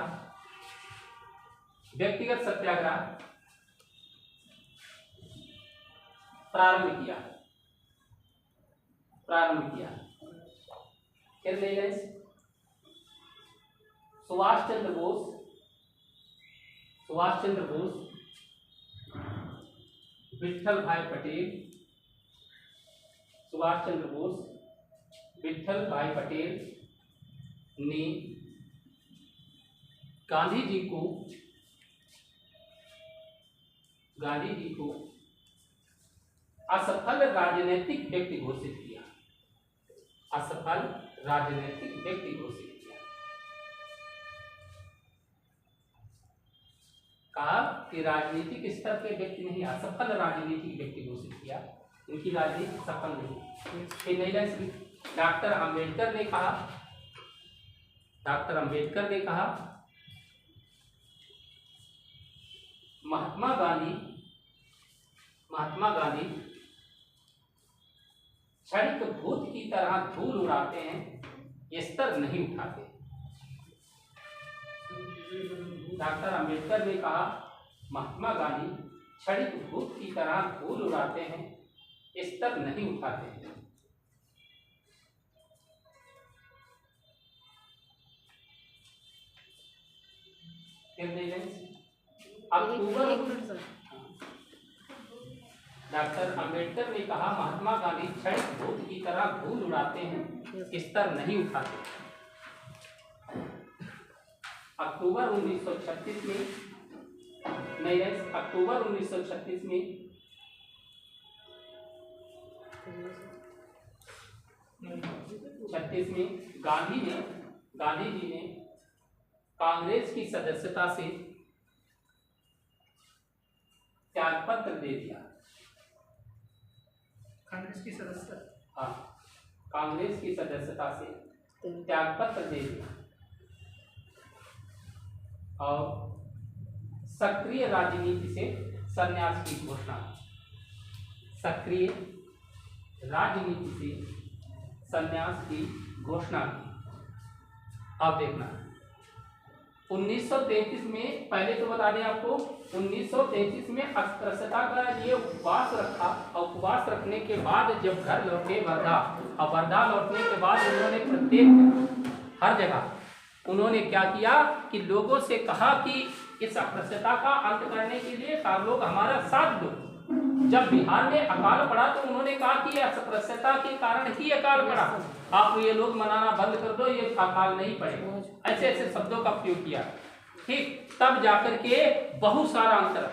Speaker 1: प्रारंभ किया। फिर ले गए सुभाष चंद्र बोस, विट्ठल भाई पटेल ने गांधी जी को असफल राजनीतिक व्यक्ति घोषित किया। कहा कि राजनीतिक स्तर के व्यक्ति नहीं, असफल राजनीतिक व्यक्ति घोषित किया। इनकी राजनीति सफल नहीं। फिर नहीं, डॉक्टर अंबेडकर ने कहा महात्मा गांधी क्षणिक भूत की तरह धूल उड़ाते हैं, स्तर नहीं उठाते। डॉक्टर अंबेडकर ने कहा महात्मा गांधी क्षणिक भूत की तरह धूल उड़ाते हैं, स्तर नहीं उठाते। डॉक्टर अंबेडकर ने कहा महात्मा गांधी क्षणिक भूत की तरह धूल उड़ाते हैं, स्तर नहीं उठाते। अक्टूबर 1936 में, नहीं, अक्टूबर 1936 में गांधी जी ने कांग्रेस की सदस्यता से त्यागपत्र दे दिया।
Speaker 3: कांग्रेस की सदस्यता,
Speaker 1: हाँ, कांग्रेस की सदस्यता से त्यागपत्र दे दिया और सक्रिय राजनीति से संन्यास की घोषणा। सक्रिय राजनीति से संन्यास की घोषणा की। अब देखना 1933 में, पहले तो बता दें आपको, 1933 में अस्पृश्यता का ये उपवास रखा और उपवास रखने के बाद जब घर लौटे वर्धा, और वर्धा लौटने के बाद उन्होंने प्रत्येक हर जगह उन्होंने क्या किया कि लोगों से कहा कि इस अस्पृश्यता का अंत करने के लिए आप लोग हमारा साथ दो। जब बिहार में अकाल पड़ा तो उन्होंने कहा कि अस्पृश्यता के कारण ही अकाल पड़ा, आप ये लोग मनाना बंद कर दो, ये अकाल नहीं पड़ेगा। ऐसे ऐसे शब्दों का प्रयोग किया। ठीक, तब जाकर के बहुत सारा अंतर।